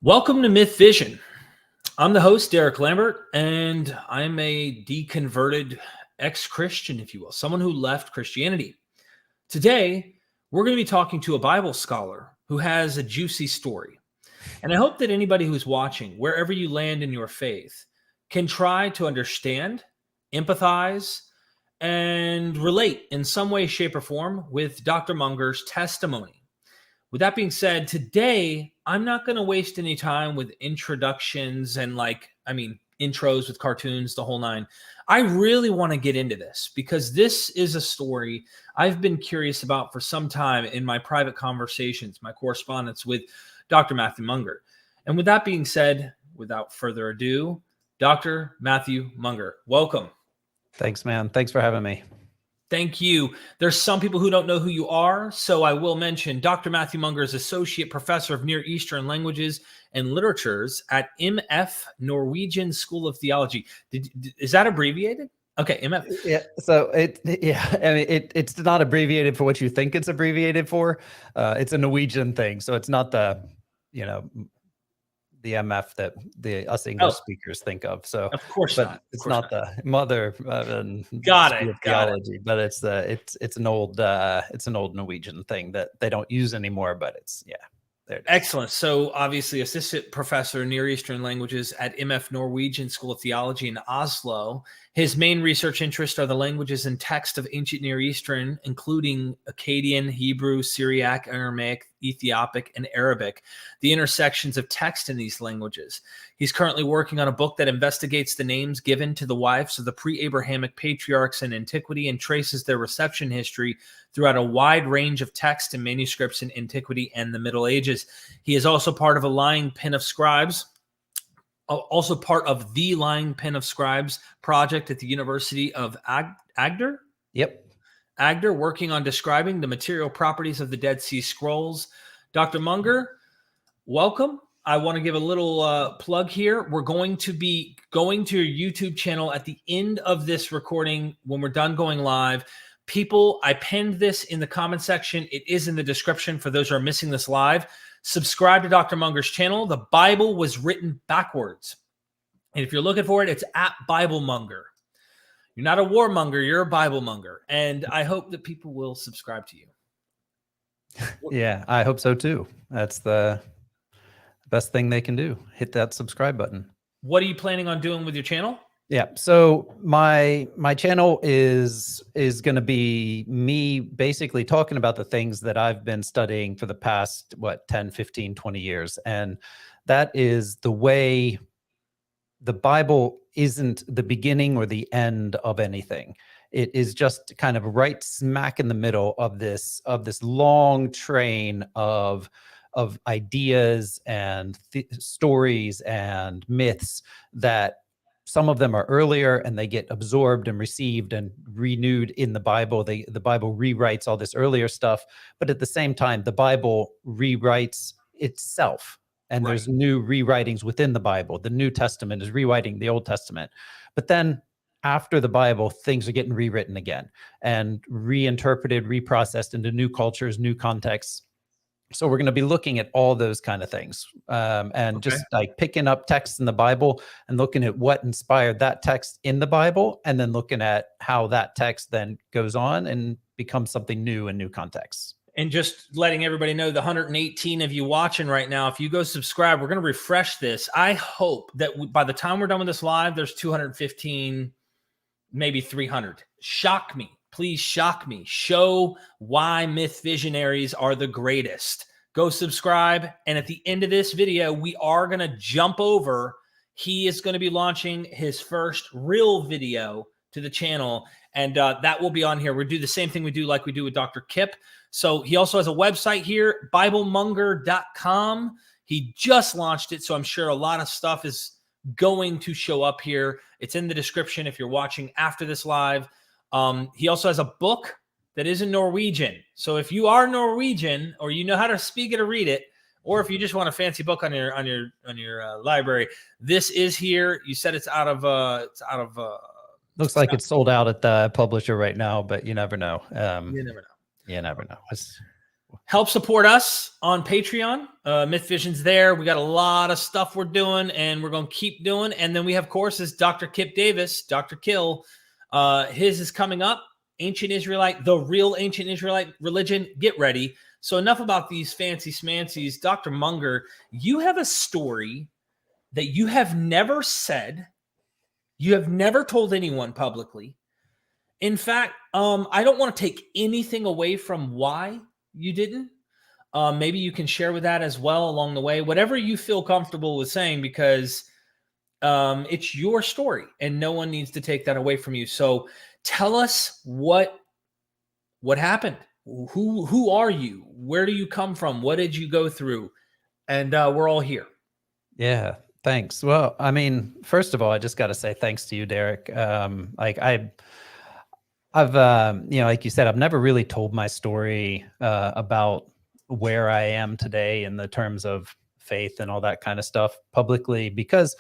Welcome to MythVision. I'm the host, Derek Lambert, and I'm a deconverted ex-Christian, if you will, someone who left Christianity. Today, we're going to be talking to a Bible scholar who has a juicy story. And I hope that anybody who's watching, wherever you land in your faith, can try to understand, empathize, and relate in some way, shape, or form with Dr. Monger's testimony. With that being said, today, I'm not going to waste any time with introductions and intros with cartoons, the whole nine. I really want to get into this because this is a story I've been curious about for some time in my private conversations, my correspondence with Dr. Matthew Monger. And with that being said, without further ado, Dr. Matthew Monger, welcome. Thanks, man. Thanks for having me. Thank you. There's some people who don't know who you are, so I will mention Dr. Matthew Monger is Associate Professor of Near Eastern Languages and Literatures at MF Norwegian School of Theology. Is that abbreviated? Okay, MF. Yeah. So it's not abbreviated for what you think it's abbreviated for. It's a Norwegian thing, so it's not the MF that us English speakers think of. So of course not. It's not the mother got it. theology, but it's an old Norwegian thing that they don't use anymore. But there it is. Excellent. So obviously, Assistant Professor Near Eastern Languages at MF Norwegian School of Theology in Oslo. His main research interests are the languages and text of ancient Near Eastern, including Akkadian, Hebrew, Syriac, Aramaic, Ethiopic, and Arabic, the intersections of text in these languages. He's currently working on a book that investigates the names given to the wives of the pre-Abrahamic patriarchs in Antiquity and traces their reception history throughout a wide range of text and manuscripts in Antiquity and the Middle Ages. He is also part of the Lying Pen of Scribes project at the University of Agder. Yep. Agder, working on describing the material properties of the Dead Sea Scrolls. Dr. Monger, welcome. I want to give a little plug here. We're going to be going to your YouTube channel at the end of this recording when we're done going live. People, I pinned this in the comment section. It is in the description for those who are missing this live. Subscribe to Dr. Monger's channel. The Bible was written backwards. And if you're looking for it, it's at Bible Monger. You're not a warmonger, you're a Bible monger. And I hope that people will subscribe to you. Yeah, I hope so too. That's the best thing they can do. Hit that subscribe button. What are you planning on doing with your channel? Yeah, so my channel is going to be me basically talking about the things that I've been studying for the past 10, 15, 20 years. And that is the way the Bible isn't the beginning or the end of anything. It is just kind of right smack in the middle of this long train of ideas and stories and myths that some of them are earlier and they get absorbed and received and renewed in the Bible. The Bible rewrites all this earlier stuff, but at the same time, the Bible rewrites itself. And There's new rewritings within the Bible. The New Testament is rewriting the Old Testament. But then after the Bible, things are getting rewritten again and reinterpreted, reprocessed into new cultures, new contexts. So we're going to be looking at all those kind of things just like picking up texts in the Bible and looking at what inspired that text in the Bible, and then looking at how that text then goes on and becomes something new in new contexts. And just letting everybody know, the 118 of you watching right now, if you go subscribe, we're going to refresh this. I hope that by the time we're done with this live, there's 215, maybe 300. Shock me. Please shock me. Show why myth visionaries are the greatest. Go subscribe. And at the end of this video, we are going to jump over. He is going to be launching his first real video to the channel. And that will be on here. We'll do the same thing we do with Dr. Kip. So he also has a website here, BibleMonger.com. He just launched it, so I'm sure a lot of stuff is going to show up here. It's in the description if you're watching after this live. He also has a book that is in Norwegian. So if you are Norwegian or you know how to speak it or read it, or if you just want a fancy book on your library, this is here. You said it's out of looks like it's sold out at the publisher right now, but you never know. You never know. You never know. Help support us on Patreon. MythVision's there. We got a lot of stuff we're doing, and we're going to keep doing. And then we have courses. Dr. Kip Davis, Dr. Kill, his is coming up. Ancient Israelite, the real ancient Israelite religion. Get ready. So enough about these fancy smancies. Dr. Monger, you have a story that you have never said. You have never told anyone publicly. In fact, I don't want to take anything away from why you didn't. Maybe you can share with that as well along the way, whatever you feel comfortable with saying, because it's your story and no one needs to take that away from you. So tell us what happened. Who are you? Where do you come from? What did you go through? And we're all here. Yeah, thanks. Well, I mean, first of all, I just got to say thanks to you, Derek. I've like you said, I've never really told my story about where I am today in the terms of faith and all that kind of stuff publicly, because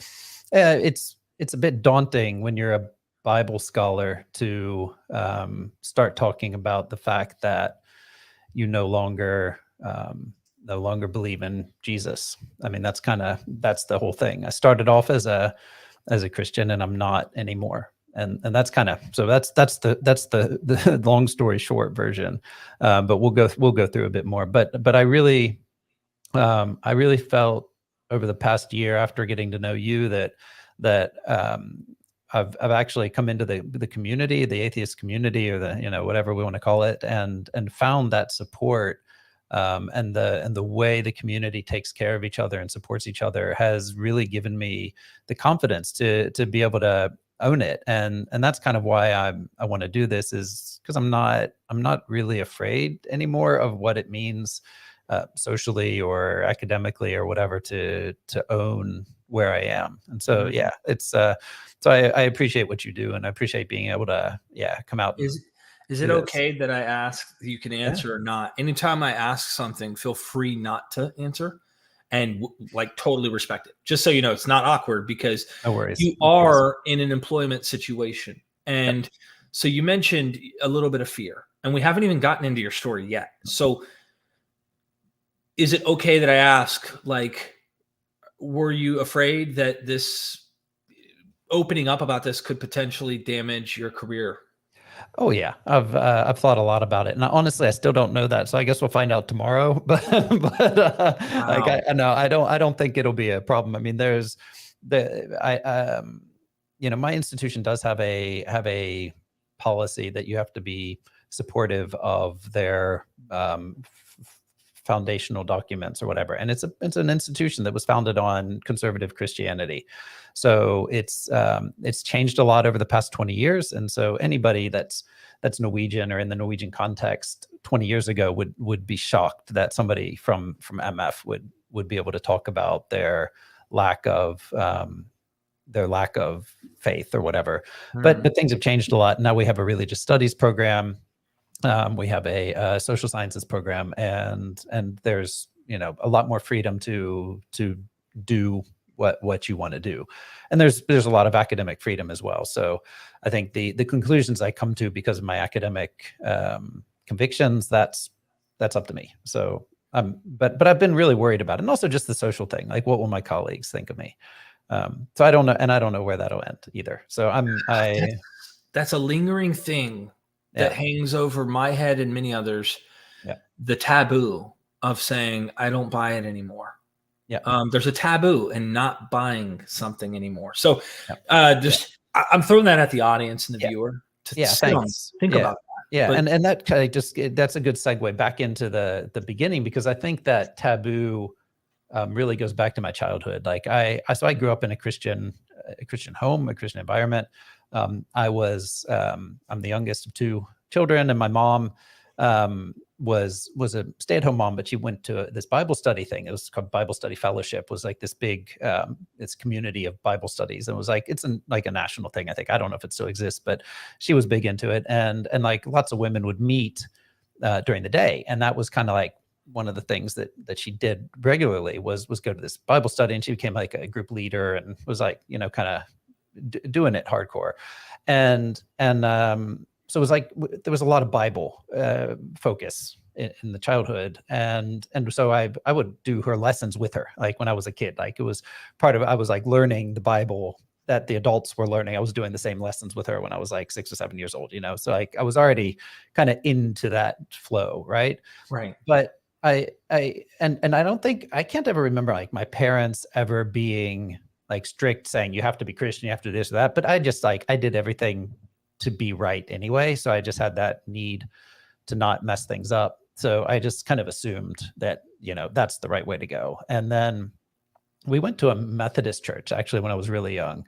it's a bit daunting when you're a Bible scholar to start talking about the fact that you no longer believe in Jesus. I mean, that's the whole thing. I started off as a Christian, and I'm not anymore. And that's that's the long story short version. But we'll go through a bit more. But I really felt over the past year, after getting to know you, that I've actually come into the community, the atheist community, or the whatever we want to call it, and found that support. And the way the community takes care of each other and supports each other has really given me the confidence to be able to own it. And that's kind of why I want to do this, is because I'm not really afraid anymore of what it means socially or academically or whatever to own where I am. And so, yeah, it's so I appreciate what you do, and I appreciate being able to, come out. Is it okay that I ask, you can answer or not? Anytime I ask something, feel free not to answer, and totally respect it. Just so you know, it's not awkward, because No worries. You are in an employment situation. And so you mentioned a little bit of fear, and we haven't even gotten into your story yet. So is it okay that I ask, were you afraid that this opening up about this could potentially damage your career? Oh yeah, I've thought a lot about it, and honestly, I still don't know that. So I guess we'll find out tomorrow. But Wow. I don't think it'll be a problem. I mean, my institution does have a policy that you have to be supportive of their foundational documents or whatever, and it's an institution that was founded on conservative Christianity. So it's changed a lot over the past 20 years. And so anybody that's Norwegian or in the Norwegian context 20 years ago would be shocked that somebody from MF would be able to talk about their lack of faith or whatever. But things have changed a lot. Now we have a religious studies program. We have a social sciences program, and there's a lot more freedom to do what you want to do, and there's a lot of academic freedom as well. So I think the conclusions I come to because of my academic convictions, that's up to me. So but I've been really worried about it, and also just the social thing, like what will my colleagues think of me? So I don't know, and I don't know where that'll end either. So that's a lingering thing that hangs over my head and many others. Yeah. The taboo of saying, I don't buy it anymore. Yeah. There's a taboo in not buying something anymore. So I'm throwing that at the audience and the viewer to think about that. Yeah. But, and that kind of that's a good segue back into the beginning, because I think that taboo really goes back to my childhood. So I grew up in a Christian home, a Christian environment. I'm the youngest of two children, and my mom was a stay-at-home mom, but she went to this Bible study thing. It was called Bible Study Fellowship. It was like this big it's community of Bible studies, and it was it's a national thing, I think. I don't know if it still exists, but she was big into it, and lots of women would meet during the day, and that was kind of one of the things that she did regularly was go to this Bible study, and she became a group leader and was kind of doing it hardcore. And so it was there was a lot of Bible focus in the childhood, and so I would do her lessons with her, like when I was a kid. Like it was part of, I was like learning the Bible that the adults were learning. I was doing the same lessons with her when I was like 6 or 7 years old, you know. So like I was already kind of into that flow, right? Right. But I don't think, I can't ever remember like my parents ever being like strict, saying you have to be Christian, you have to do this or that. But I just like, I did everything to be right anyway. So I just had that need to not mess things up. So I just kind of assumed that, you know, that's the right way to go. And then we went to a Methodist church actually when I was really young.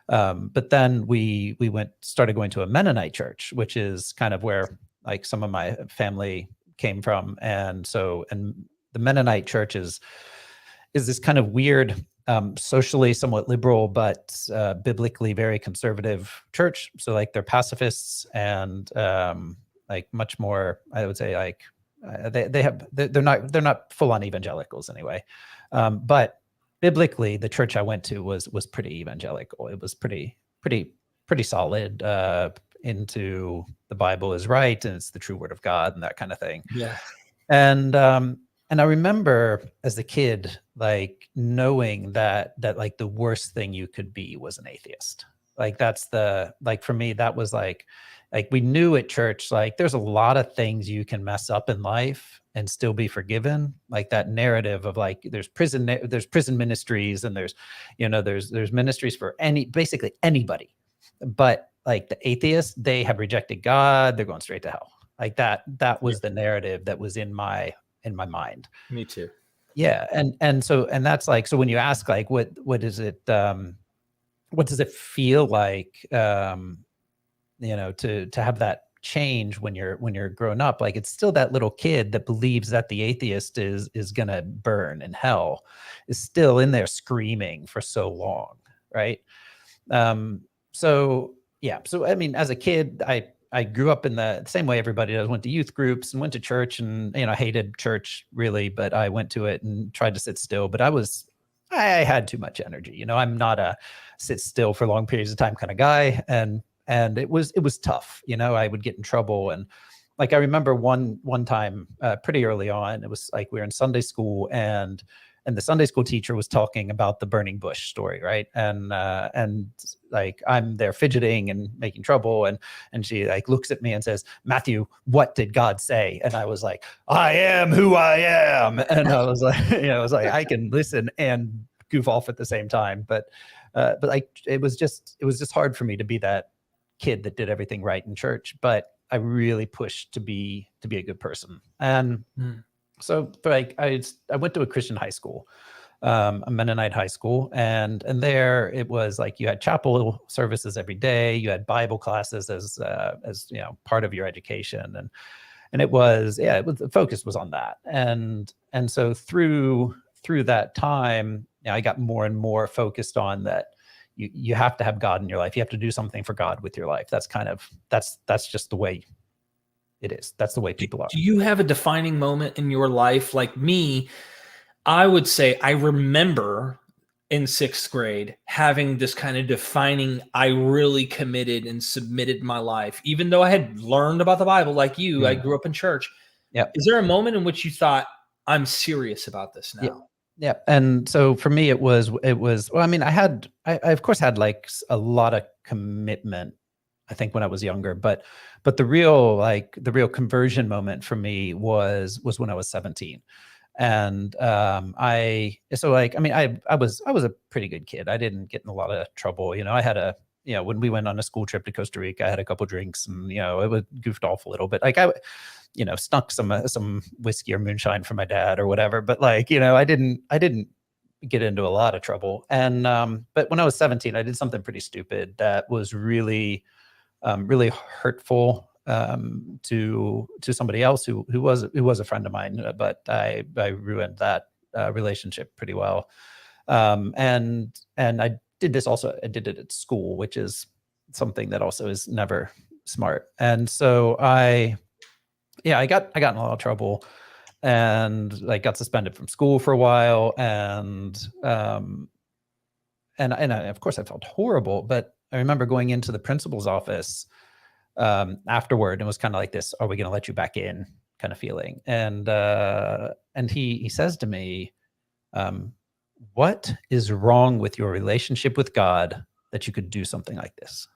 But then we started going to a Mennonite church, which is kind of where like some of my family came from. And the Mennonite church is this kind of weird, socially somewhat liberal, but biblically very conservative church. So like they're pacifists and like much more, I would say, like they're not full on evangelicals anyway. But biblically, the church I went to was pretty evangelical. It was pretty solid, into the Bible is right and it's the true word of God and that kind of thing. Yeah. And I remember as a kid, like knowing that like the worst thing you could be was an atheist. Like that's like for me, that was like we knew at church, like there's a lot of things you can mess up in life and still be forgiven. Like that narrative of like, there's prison ministries and there's ministries for basically anybody. But like the atheists, they have rejected God. They're going straight to hell. Like that was the narrative that was in my mind. Me too. Yeah. And that's like, so when you ask like, what is it, what does it feel like, to have that change when you're grown up? Like it's still that little kid that believes that the atheist is gonna burn in hell, is still in there screaming for so long, right? So I mean, as a kid, I grew up in the same way everybody does. Went to youth groups and went to church, and I hated church really, but I went to it and tried to sit still. But I had too much energy. I'm not a sit still for long periods of time kind of guy, and it was tough. I would get in trouble, and like I remember one time pretty early on, it was like we were in Sunday school, and the Sunday school teacher was talking about the burning bush story, right? And like I'm there fidgeting and making trouble, and she like looks at me and says, "Matthew, what did God say?" And I was like, "I am who I am." And I was like, I can listen and goof off at the same time. But like it was just hard for me to be that kid that did everything right in church. But I really pushed to be a good person. And so like I went to a Christian high school, a Mennonite high school, and there it was like you had chapel services every day, you had Bible classes as part of your education, and it was the focus was on that, and so through that time, I got more and more focused on that. You have to have God in your life. You have to do something for God with your life. That's that's just the way it is. That's the way people are. Do you have a defining moment in your life? Like me, I would say I remember in 6th grade having this kind of defining, I really committed and submitted my life, even though I had learned about the Bible like you. I grew up in church. Yeah. Is there a moment in which you thought, I'm serious about this now? Yeah. And so for me, it was, well, I mean, I of course had like a lot of commitment, I think, when I was younger, but the real conversion moment for me was when I was 17. And I was a pretty good kid. I didn't get in a lot of trouble. I had when we went on a school trip to Costa Rica, I had a couple drinks, and it was goofed off a little bit. Like I snuck some whiskey or moonshine from my dad or whatever. But like, I didn't get into a lot of trouble. And but when I was 17, I did something pretty stupid that was really hurtful to somebody else who was a friend of mine. But I ruined that relationship pretty well. And I did this also. I did it at school, which is something that also is never smart. And so I got in a lot of trouble, and like got suspended from school for a while, and of course I felt horrible. But I remember going into the principal's office afterward, and it was kind of like this: "Are we going to let you back in?" kind of feeling. And he says to me, what is wrong with your relationship with God that you could do something like this?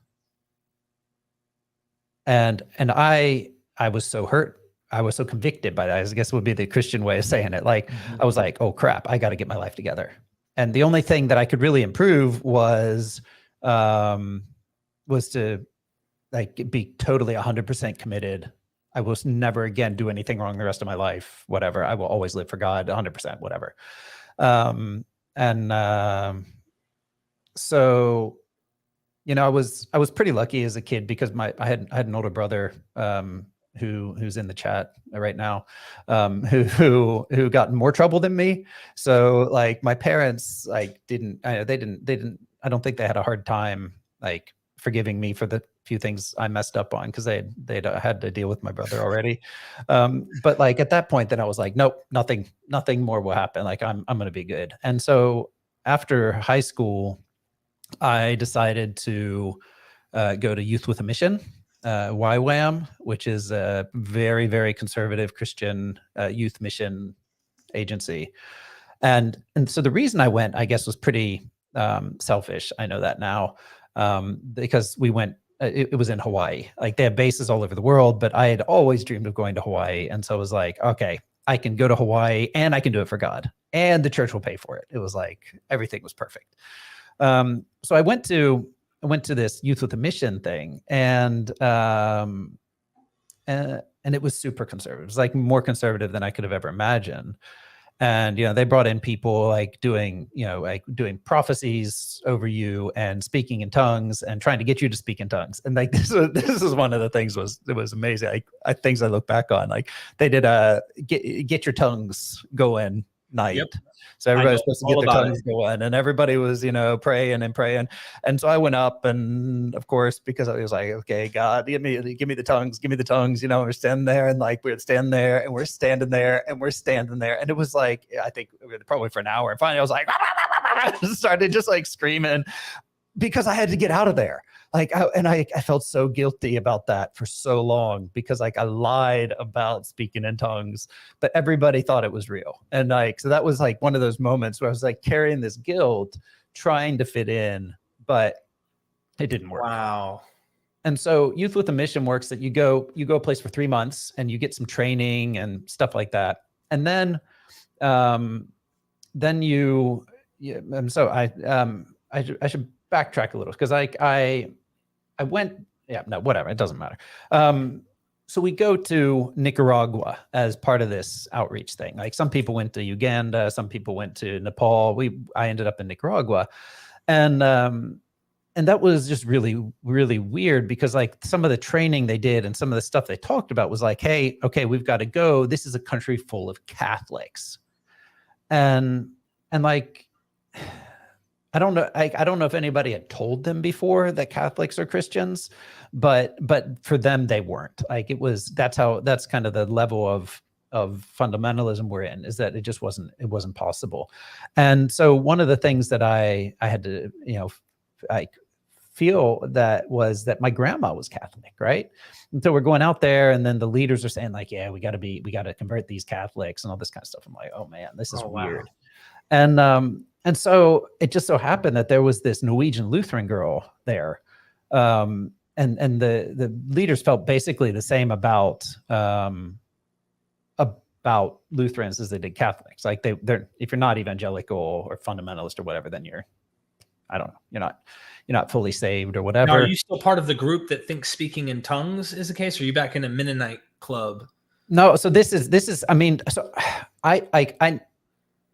And I was so hurt. I was so convicted by that, I guess would be the Christian way of saying it. Like, I was like, oh crap, I got to get my life together. And the only thing that I could really improve was to like be totally 100% committed. I will never again do anything wrong the rest of my life, whatever. I will always live for God 100%, whatever. So, you know, I was pretty lucky as a kid because I had an older brother who's in the chat right now, who got in more trouble than me. So like my parents like I don't think they had a hard time like forgiving me for the few things I messed up on, because they'd had to deal with my brother already. But like at that point, then I was like, nope, nothing more will happen. Like I'm going to be good. And so after high school, I decided to go to Youth with a Mission, YWAM, which is a very, very conservative Christian youth mission agency. And so the reason I went, I guess, was pretty selfish. I know that now, because we went, it was in Hawaii. Like they have bases all over the world, but I had always dreamed of going to Hawaii. And so I was like, okay, I can go to Hawaii and I can do it for God, and the church will pay for it. It was like, everything was perfect. So I went to this Youth with a Mission thing, and it was super conservative. It was like more conservative than I could have ever imagined. And, you know, they brought in people like doing prophecies over you and speaking in tongues and trying to get you to speak in tongues. And like, this is one of the things it was amazing. Things I look back on, like they did a get your tongues going night. Yep. So everybody was supposed to get their tongues going, and everybody was, you know, praying. And so I went up, and of course, because I was like, okay, God, give me the tongues, you know, we're standing there, and like we're standing there, and we're standing there, and we're standing there. And it was like, I think probably for an hour. And finally I was like, started just like screaming because I had to get out of there. Like, I felt so guilty about that for so long, because like I lied about speaking in tongues, but everybody thought it was real. And like, so that was like one of those moments where I was like carrying this guilt, trying to fit in, but it didn't work. Wow. And so Youth with a Mission works that you go a place for 3 months and you get some training and stuff like that. And then so I should backtrack a little, because I went, whatever, it doesn't matter. So we go to Nicaragua as part of this outreach thing. Like some people went to Uganda, some people went to Nepal. I ended up in Nicaragua, and that was just really, really weird, because like some of the training they did and some of the stuff they talked about was like, hey, okay, we've got to go. This is a country full of Catholics, and like, I don't know if anybody had told them before that Catholics are Christians, but for them, they weren't. Like that's kind of the level of fundamentalism we're in, is that it wasn't possible. And so one of the things that I had to, you know, I feel that was that my grandma was Catholic, right? And so we're going out there, and then the leaders are saying like, yeah, we got to convert these Catholics and all this kind of stuff. I'm like, oh man, this is weird. Wow. And so it just so happened that there was this Norwegian Lutheran girl there. And the leaders felt basically the same about Lutherans as they did Catholics. Like they're if you're not evangelical or fundamentalist or whatever, then you're not fully saved or whatever. Now, are you still part of the group that thinks speaking in tongues is the case? Or are you back in a Mennonite club? No. So this is, I mean, so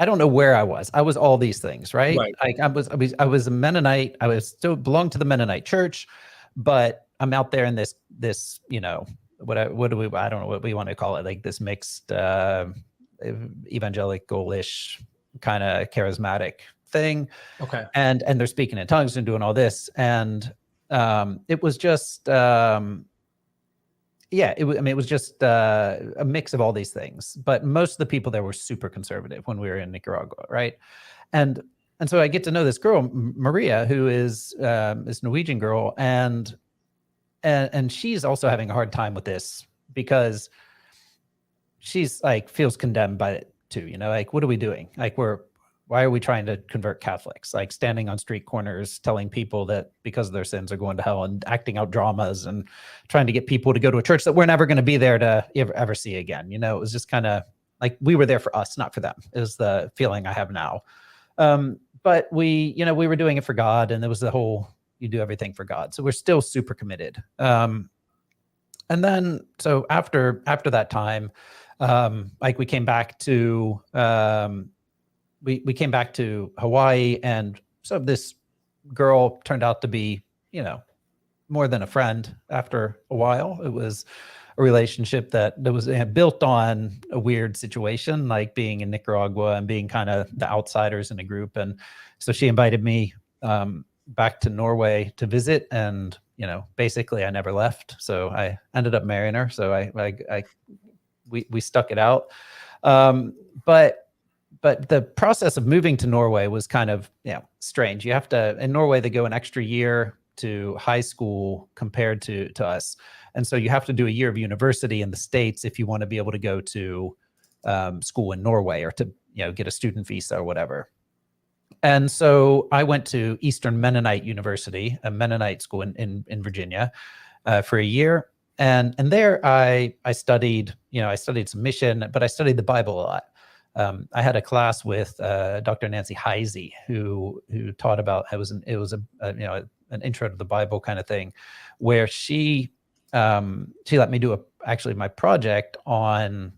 I don't know where I was. I was all these things, right? Like I was a Mennonite. I was still belonged to the Mennonite church, but I'm out there in this, you know, I don't know what we want to call it, like this mixed evangelical-ish kind of charismatic thing. Okay. And they're speaking in tongues and doing all this. And it was just it was just a mix of all these things, but most of the people there were super conservative when we were in Nicaragua, right? And so I get to know this girl, Maria, who is this Norwegian girl, and she's also having a hard time with this, because she's like feels condemned by it too, you know, like what are we doing? Like why are we trying to convert Catholics? Like standing on street corners telling people that because of their sins are going to hell and acting out dramas and trying to get people to go to a church that we're never going to be there to ever see again. You know, it was just kind of like we were there for us, not for them, is the feeling I have now. But we were doing it for God, and there was the whole, you do everything for God. So we're still super committed. And then, so after that time, like we came back to, we came back to Hawaii, and so this girl turned out to be, you know, more than a friend after a while. It was a relationship that was built on a weird situation, like being in Nicaragua and being kind of the outsiders in a group. And so she invited me back to Norway to visit, and, you know, basically I never left. So I ended up marrying her. So we stuck it out. But the process of moving to Norway was kind of, strange. You have to, in Norway, they go an extra year to high school compared to us. And so you have to do a year of university in the States if you want to be able to go to school in Norway, or to, you know, get a student visa or whatever. And so I went to Eastern Mennonite University, a Mennonite school in Virginia, for a year. And there I studied, you know, I studied some mission, but I studied the Bible a lot. I had a class with Dr. Nancy Heisey, who taught about, it was an intro to the Bible kind of thing, where she let me do actually my project on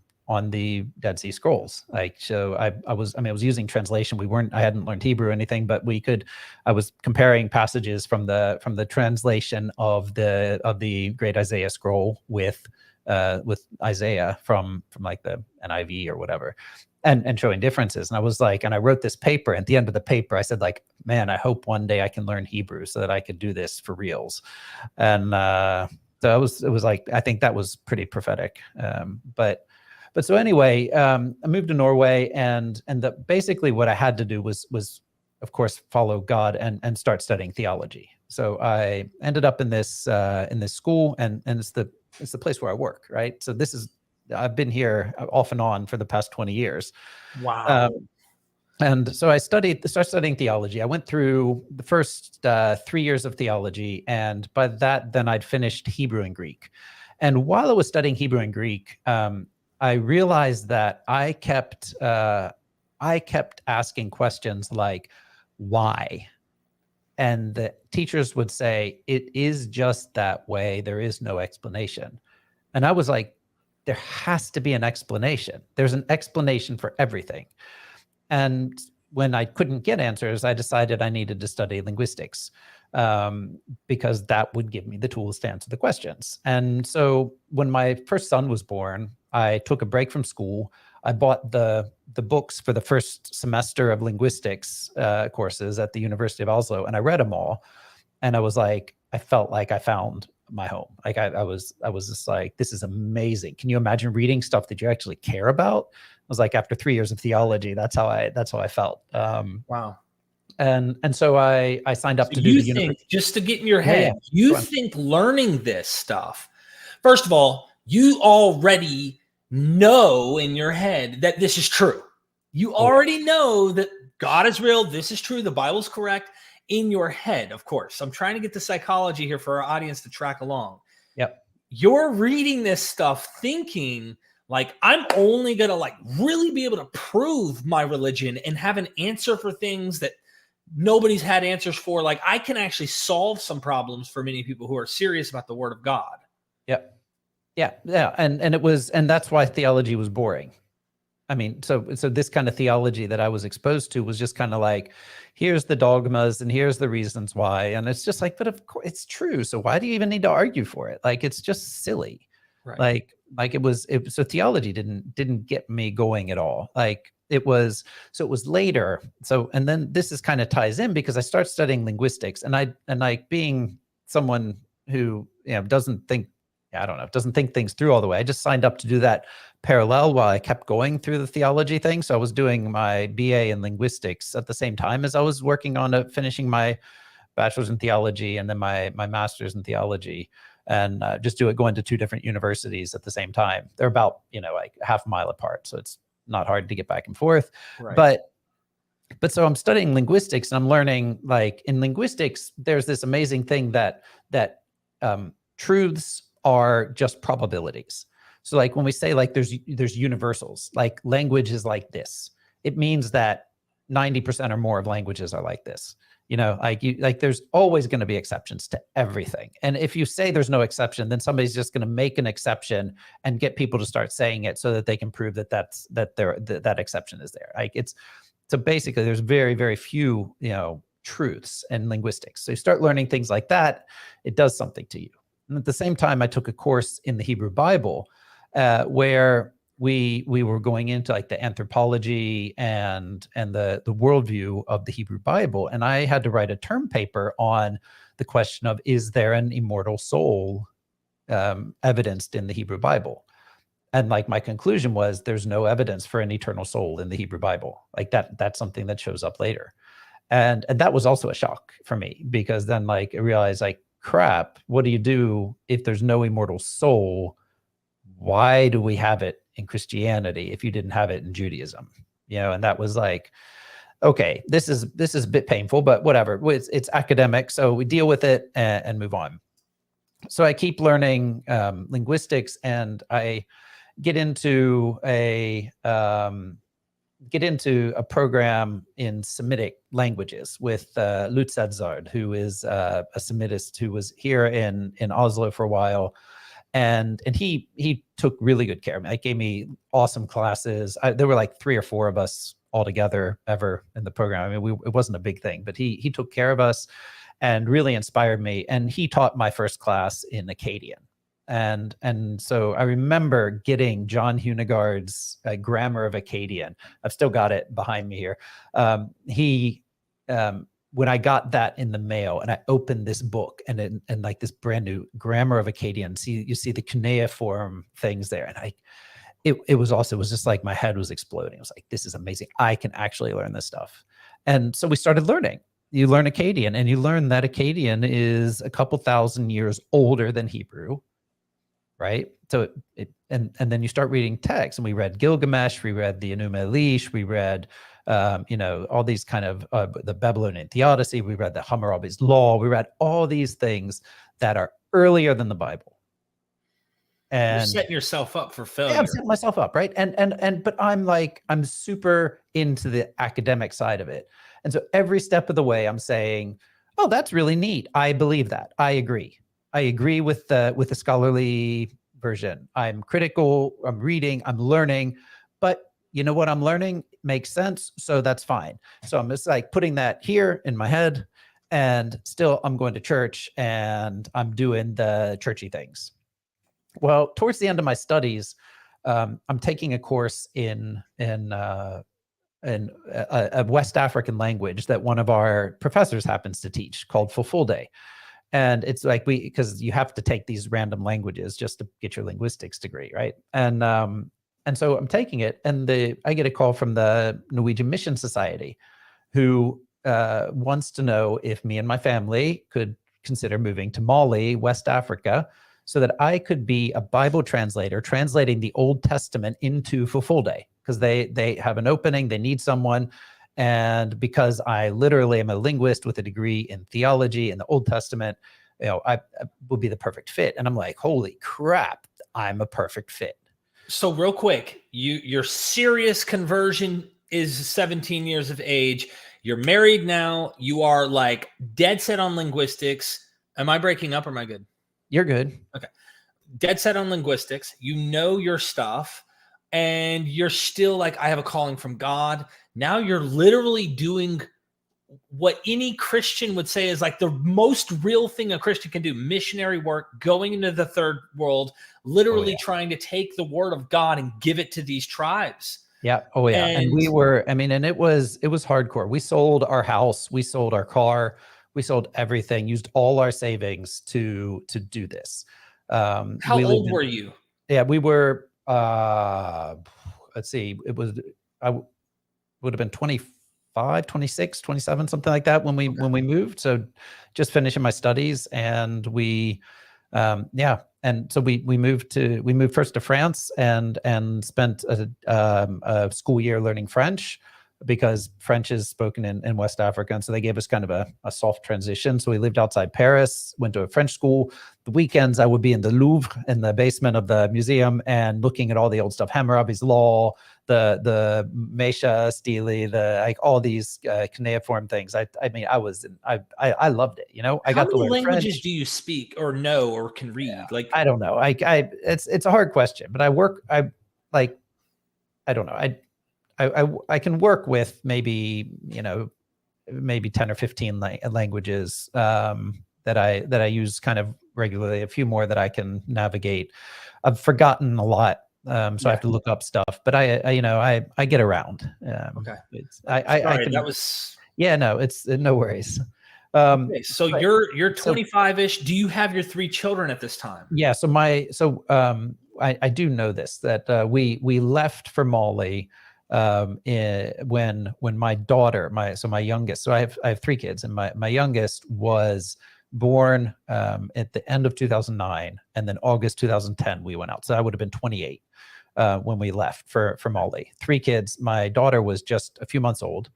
the Dead Sea Scrolls. Like, so I was using translation. I hadn't learned Hebrew or anything, but I was comparing passages from the translation of the Great Isaiah Scroll with Isaiah from like the NIV or whatever, and showing differences. And I was like, and I wrote this paper. At the end of the paper, I said, like, man, I hope one day I can learn Hebrew so that I could do this for reals. And so it was like, I think that was pretty prophetic. But so anyway, I moved to Norway, and basically what I had to do was of course follow God and start studying theology. So I ended up in this school, and it's the place where I work, right? So I've been here off and on for the past 20 years. Wow. And so I started studying theology. I went through the first 3 years of theology, and by that, then I'd finished Hebrew and Greek. And while I was studying Hebrew and Greek, I realized that I kept asking questions like, why? And the teachers would say, it is just that way. There is no explanation. And I was like, there has to be an explanation. There's an explanation for everything. And when I couldn't get answers, I decided I needed to study linguistics, because that would give me the tools to answer the questions. And so when my first son was born, I took a break from school. I bought the books for the first semester of linguistics courses at the University of Oslo, and I read them all. And I was like, I felt like I found my home. Like I was just like, this is amazing. Can you imagine reading stuff that you actually care about? I was like, after 3 years of theology, that's how I felt. Wow. And so I signed up to do the university. Just to get in your head, you think learning this stuff, first of all, you already know in your head that this is true. You already know that God is real. This is true. The Bible's correct in your head. Of course, I'm trying to get the psychology here for our audience to track along. Yep. You're reading this stuff thinking like, I'm only going to like really be able to prove my religion and have an answer for things that nobody's had answers for. Like, I can actually solve some problems for many people who are serious about the word of God. Yep. Yeah. And that's why theology was boring. I mean, so this kind of theology that I was exposed to was just kind of like, here's the dogmas and here's the reasons why. And it's just like, but of course it's true. So why do you even need to argue for it? Like, it's just silly. Right. So theology didn't get me going at all. Like it was later. So, and then this is kind of ties in because I start studying linguistics, and I being someone who, doesn't think things through all the way. I just signed up to do that parallel while I kept going through the theology thing. So I was doing my BA in linguistics at the same time as I was working on finishing my bachelor's in theology and then my master's in theology. and just going to 2 different universities at the same time. They're about, like half a mile apart. So it's not hard to get back and forth. Right. But so I'm studying linguistics, and I'm learning, like, in linguistics, there's this amazing thing that truths are just probabilities. So like when we say like there's universals, like language is like this, it means that 90% or more of languages are like this. Like there's always going to be exceptions to everything. And if you say there's no exception, then somebody's just going to make an exception and get people to start saying it so that they can prove that exception is there. So basically there's very, very few, truths in linguistics. So you start learning things like that, it does something to you. And at the same time, I took a course in the Hebrew Bible where we were going into like the anthropology and the worldview of the Hebrew Bible. And I had to write a term paper on the question of, is there an immortal soul evidenced in the Hebrew Bible? And like my conclusion was, there's no evidence for an eternal soul in the Hebrew Bible. Like that's something that shows up later. And that was also a shock for me, because then like I realized, like, crap, what do you do if there's no immortal soul? Why do we have it in Christianity if you didn't have it in Judaism? And that was like, okay, this is a bit painful, but whatever. It's academic, so we deal with it and move on. So I keep learning linguistics, and I get into a program in Semitic languages with Lutz, who is a Semitist who was here in Oslo for a while. And he took really good care of me. He gave me awesome classes. There were like 3 or 4 of us all together ever in the program. I mean, it wasn't a big thing, but he took care of us and really inspired me. And he taught my first class in Akkadian. And so I remember getting John Hunegard's Grammar of Akkadian. I've still got it behind me here. When I got that in the mail and I opened this book and like this brand new Grammar of Akkadian, you see the cuneiform things there. And it was just like my head was exploding. I was like, this is amazing. I can actually learn this stuff. And so we started learning. You learn Akkadian, and you learn that Akkadian is a couple thousand years older than Hebrew. Right. So and then you start reading texts, and we read Gilgamesh, we read the Enuma Elish, we read, all these kind of the Babylonian Theodicy, we read the Hammurabi's Law, we read all these things that are earlier than the Bible. And you're setting yourself up for failure. Yeah, I'm setting myself up, right? But I'm super into the academic side of it. And so every step of the way I'm saying, oh, that's really neat. I believe that. I agree with the scholarly version. I'm critical, I'm reading, I'm learning, but you know what I'm learning makes sense, so that's fine. So I'm just like putting that here in my head, and still I'm going to church and I'm doing the churchy things. Well, towards the end of my studies, I'm taking a course in a West African language that one of our professors happens to teach, called Fulfulde. And it's like because you have to take these random languages just to get your linguistics degree, right? And so I'm taking it, and I get a call from the Norwegian Mission Society, who wants to know if me and my family could consider moving to Mali, West Africa, so that I could be a Bible translator, translating the Old Testament into Fulfulde, because they have an opening, they need someone. And because I literally am a linguist with a degree in theology in the Old Testament, I would be the perfect fit. And I'm like, holy crap, I'm a perfect fit. So real quick, your serious conversion is 17 years of age. You're married now. You are like dead set on linguistics. Am I breaking up or am I good? You're good. Okay. Dead set on linguistics. You know your stuff, and you're still like, I have a calling from God. Now you're literally doing what any Christian would say is like the most real thing a Christian can do: missionary work, going into the third world, literally trying to take the word of God and give it to these tribes. Yeah. Oh yeah. And we were, and it was hardcore. We sold our house, we sold our car, we sold everything, used all our savings to do this. How old were you? Yeah, we were, let's see, I would have been 25, 26, 27, something like that when we moved. So just finishing my studies, and we Yeah. And so we moved first to France and spent a school year learning French, because French is spoken in West Africa. And so they gave us kind of a soft transition. So we lived outside Paris, went to a French school. The weekends I would be in the Louvre, in the basement of the museum, and looking at all the old stuff, Hammurabi's Law, the Mesha Stele, like all these cuneiform things. I mean, I loved it. I got to learn French. How many languages do you speak or know or can read? Yeah, Like, I don't know. It's a hard question, but I don't know. I can work with maybe 10 or 15 languages that I use kind of regularly. A few more that I can navigate. I've forgotten a lot, so I have to look up stuff. But I get around. Okay. It's no worries. Okay, so you're 25-ish. Do you have your 3 children at this time? Yeah. I do know this, that we left for Mali when my daughter, my youngest, so I have 3 kids, and my youngest was born at the end of 2009, and then August 2010 we went out. So I would have been 28 when we left for Mali. 3 kids. My daughter was just a few months old.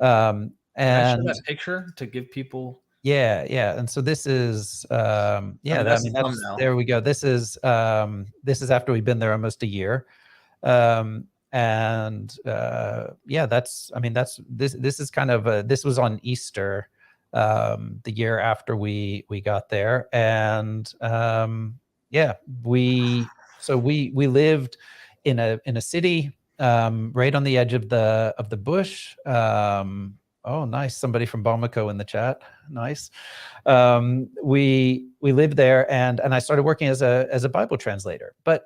Can I show that picture to give people? Yeah. And so this is there we go. This is after we've been there almost a year. This is kind of this was on Easter, the year after we got there. And we lived in a city right on the edge of the bush. Oh, nice. Somebody from Bamako in the chat. Nice. We lived there, and I started working as a Bible translator. But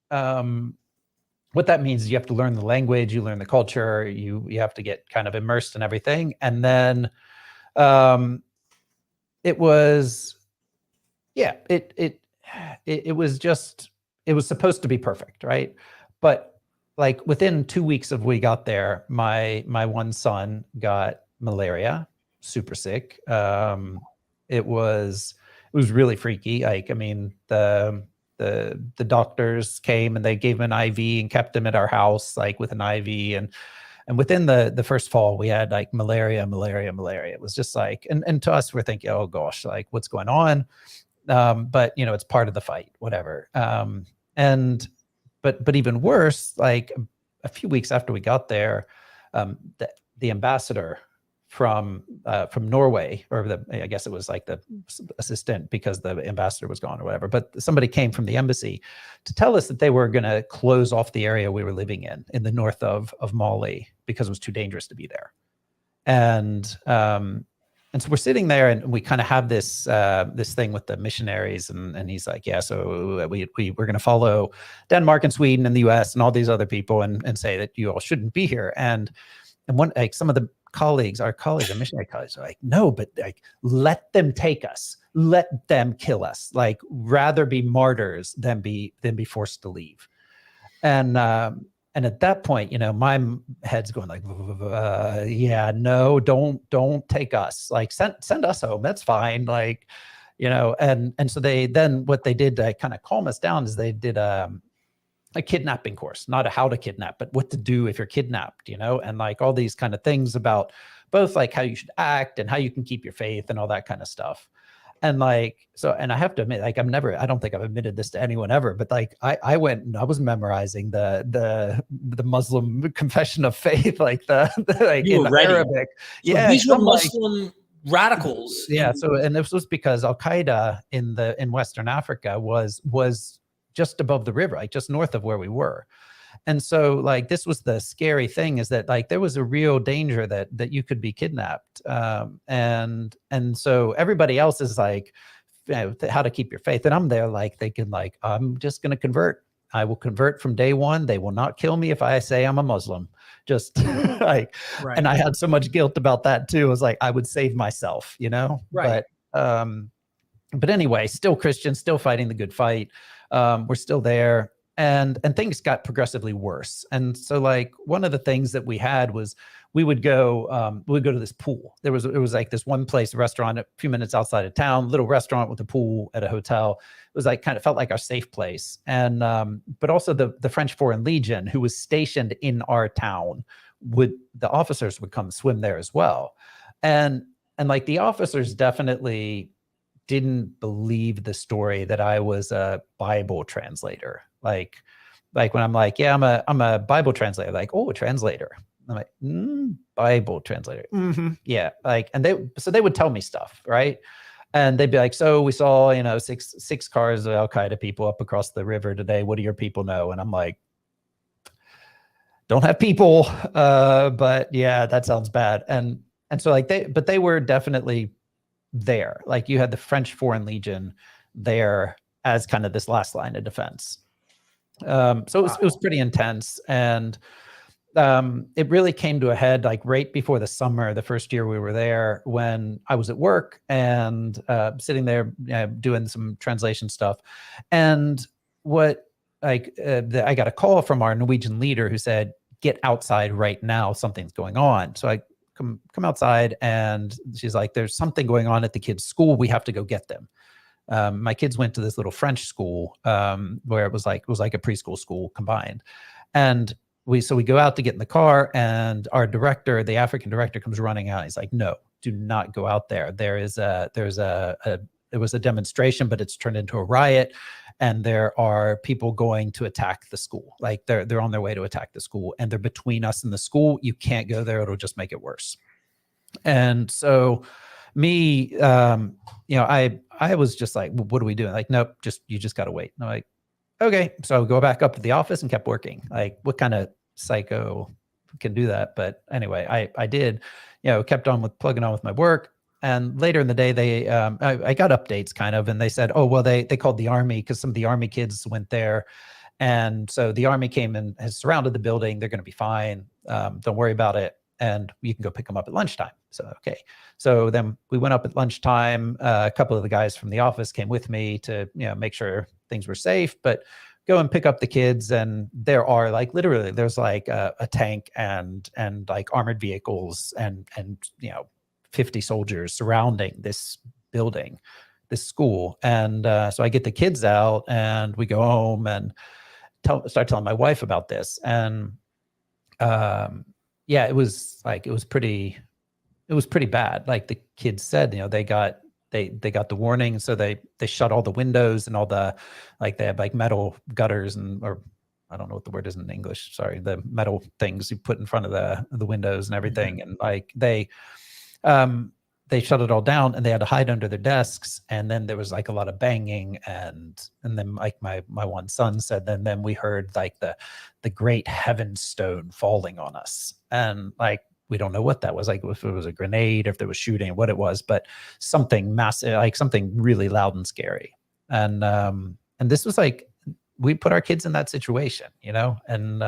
what that means is you have to learn the language, you learn the culture, you have to get kind of immersed in everything. And then it was supposed to be perfect, right? But like within 2 weeks of we got there, my one son got malaria, super sick. It was really freaky. Like, I mean, the doctors came and they gave him an IV and kept him at our house, like with an IV. And within the first fall, we had like malaria. It was just like, and to us, we're thinking, oh gosh, like what's going on? But it's part of the fight, whatever. But even worse, like a few weeks after we got there, the ambassador from Norway, or I guess it was like the assistant, because the ambassador was gone or whatever, but somebody came from the embassy to tell us that they were going to close off the area we were living in the north of Mali, because it was too dangerous to be there. And so we're sitting there, and we kind of have this thing with the missionaries, and he's like, yeah, so we're going to follow Denmark and Sweden and the US and all these other people and say that you all shouldn't be here. And one, like, some of the our missionary colleagues are like, no, but like, let them take us, let them kill us, like rather be martyrs than be forced to leave. And at that point, my head's going like, yeah, no, don't take us, like send us home. That's fine. Like, and so what they did to kind of calm us down is they did a kidnapping course, not a how to kidnap, but what to do if you're kidnapped, and like all these kind of things about both like how you should act and how you can keep your faith and all that kind of stuff. And like, so, and I have to admit, like, I don't think I've admitted this to anyone ever, but like, I went and I was memorizing the Muslim confession of faith, like like in Arabic. So yeah. These were Muslim radicals. Yeah. So, and this was because Al-Qaeda in Western Africa was just above the river, like just north of where we were. And so like, this was the scary thing, is that like, there was a real danger that you could be kidnapped. And so everybody else is like, how to keep your faith. And I'm there like thinking like, I'm just going to convert. I will convert from day one. They will not kill me if I say I'm a Muslim. Just like, right. And I had so much guilt about that too. It was like, I would save myself, right. But anyway, still Christian, still fighting the good fight. We're still there. and things got progressively worse. And so like one of the things that we had was we would go to this pool. It was like this one place, a restaurant a few minutes outside of town, little restaurant with a pool at a hotel. It was like kind of felt like our safe place. And but also the French Foreign Legion, who was stationed in our town, the officers would come swim there as well. And like the officers definitely didn't believe the story that I was a Bible translator. Like when I'm like, yeah, I'm a Bible translator. Like, oh, a translator. I'm like, Bible translator. Yeah. Like, and they would tell me stuff, right? And they'd be like, so we saw, you know, six cars of Al Qaeda people up across the river today. What do your people know? And I'm like, don't have people, but yeah, that sounds bad. And so like they were definitely there. Like you had the French Foreign Legion there as kind of this last line of defense. So it was pretty intense. And it really came to a head like right before the summer, the first year we were there, when I was at work and sitting there doing some translation stuff. And I got a call from our Norwegian leader who said, get outside right now, something's going on. So I come outside, and she's like, there's something going on at the kids' school. We have to go get them. My kids went to this little French school where it was like a preschool school combined. And we go out to get in the car, and our director, the African director, comes running out. He's like, no, do not go out there. There was a demonstration, but it's turned into a riot. And there are people going to attack the school. Like they're on their way to attack the school, and they're between us and the school. You can't go there. It'll just make it worse. And so me, you know, I was just like, well, what are we doing? Like, nope, you just got to wait. And I'm like, okay. So I go back up to the office and kept working. Like, what kind of psycho can do that? But anyway, I did, you know, kept on plugging on with my work. And later in the day, I got updates kind of, and they said, oh, well, they called the Army because some of the Army kids went there. And so the Army came and has surrounded the building. They're going to be fine. Don't worry about it. And you can go pick them up at lunchtime. So, okay. So then we went up at lunchtime. A couple of the guys from the office came with me to, you know, make sure things were safe, but go and pick up the kids. And there are like, literally there's like a tank and like armored vehicles and, you know, 50 soldiers surrounding this building, this school. And so I get the kids out, and we go home and start telling my wife about this. And yeah, it was pretty bad. Like the kids said, you know, they got the warning. So they shut all the windows and all the, like they had like metal gutters or I don't know what the word is in English. Sorry. The metal things you put in front of the windows and everything. Mm-hmm. And like they shut it all down, and they had to hide under their desks. And then there was like a lot of banging, and then like my one son said, then we heard like the great heaven stone falling on us. And like, we don't know what that was, like if it was a grenade, or if there was shooting, what it was, but something massive, like something really loud and scary. And this was like, we put our kids in that situation, you know? And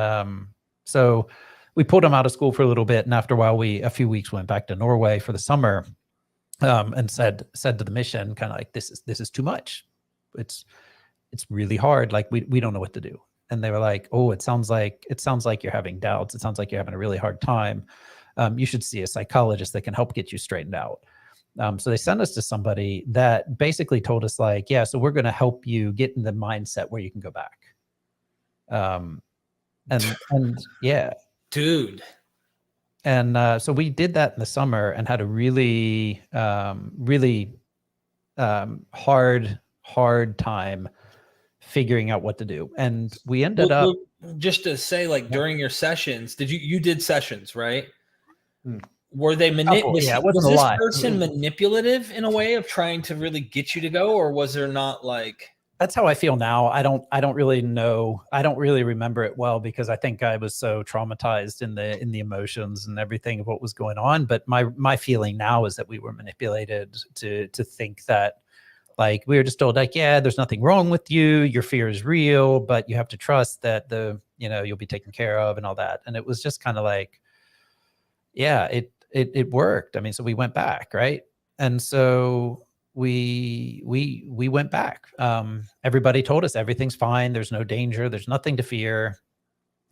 so we pulled them out of school for a little bit. And after a while, a few weeks went back to Norway for the summer, and said to the mission, kind of like, this is too much. It's really hard. Like we don't know what to do. And they were like, oh, it sounds like you're having doubts. It sounds like you're having a really hard time. You should see a psychologist that can help get you straightened out. So they sent us to somebody that basically told us like, yeah, so we're going to help you get in the mindset where you can go back. And yeah, dude. And so we did that in the summer and had a really, really hard time figuring out what to do. And we ended up, just to say, like, during your sessions, you did sessions, right? Were they was this person manipulative in a way of trying to really get you to go, or was there not like? That's how I feel now. I don't really know. I don't really remember it well, because I think I was so traumatized in the emotions and everything of what was going on. But my feeling now is that we were manipulated to think that, like, we were just told like, yeah, there's nothing wrong with you. Your fear is real, but you have to trust that you'll be taken care of and all that. And it was just kind of like, yeah, it worked. I mean, so we went back, right? And so we went back. Everybody told us everything's fine. There's no danger. There's nothing to fear,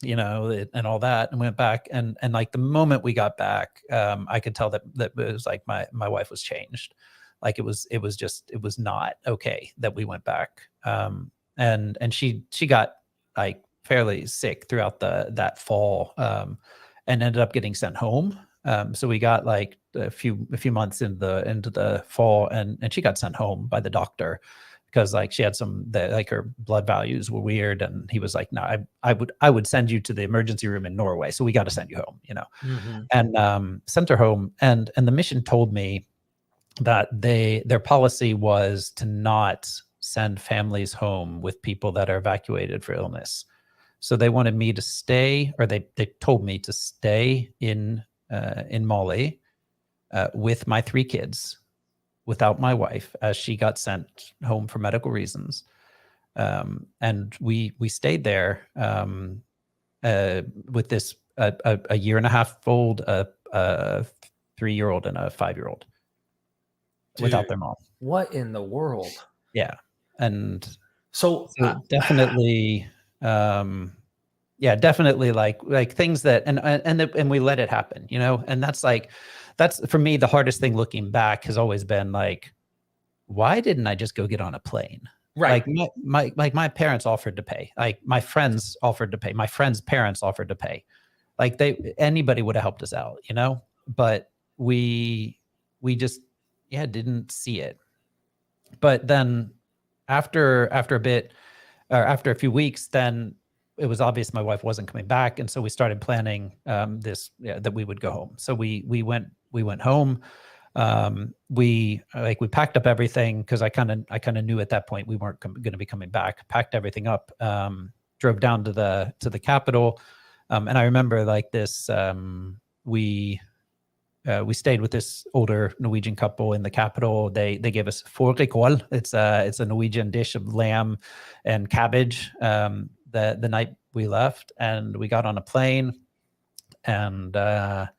and all that, and went back. And like the moment we got back, I could tell that it was like my wife was changed. Like it was not okay that we went back. And she got like fairly sick throughout that fall, and ended up getting sent home. So we got like a few months into the fall, and she got sent home by the doctor because like she had like her blood values were weird, and he was like, no, I would send you to the emergency room in Norway. So we got to send you home, and sent her home. And the mission told me that their policy was to not send families home with people that are evacuated for illness. So they wanted me to stay, or they told me to stay in Mali with my 3 kids, without my wife, as she got sent home for medical reasons. And we stayed there with this a year and a half old, a 3-year-old, and a 5-year-old. Without their mom. What in the world? Yeah. And so definitely, definitely like things that, and we let it happen, and that's for me, the hardest thing looking back has always been like, why didn't I just go get on a plane? Right. Like my parents offered to pay, like my friends offered to pay, my friends' parents offered to pay, like anybody would have helped us out, but we just, didn't see it. But then after a bit, or after a few weeks, then it was obvious my wife wasn't coming back. And so we started planning that we would go home. So we went home. We packed up everything, because I kind of knew at that point we weren't going to be coming back. Packed everything up, drove down to the capital. And I remember like this, we stayed with this older Norwegian couple in the capital. They gave us fårikål. It's a Norwegian dish of lamb and cabbage. The night we left, and we got on a plane, and when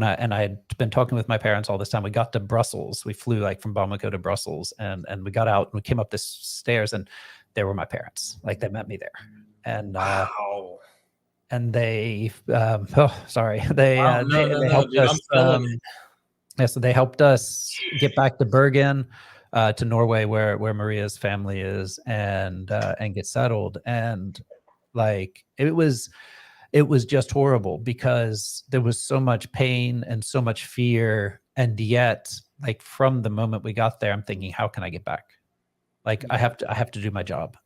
I had been talking with my parents all this time, we got to Brussels. We flew like from Bamako to Brussels, and we got out and we came up the stairs, and there were my parents. Like they met me there, and wow. And they, they helped dude, us. So they helped us get back to Bergen, to Norway, where Maria's family is, and get settled. And like it was just horrible, because there was so much pain and so much fear, and yet like from the moment we got there, I'm thinking, how can I get back? Like I have to do my job.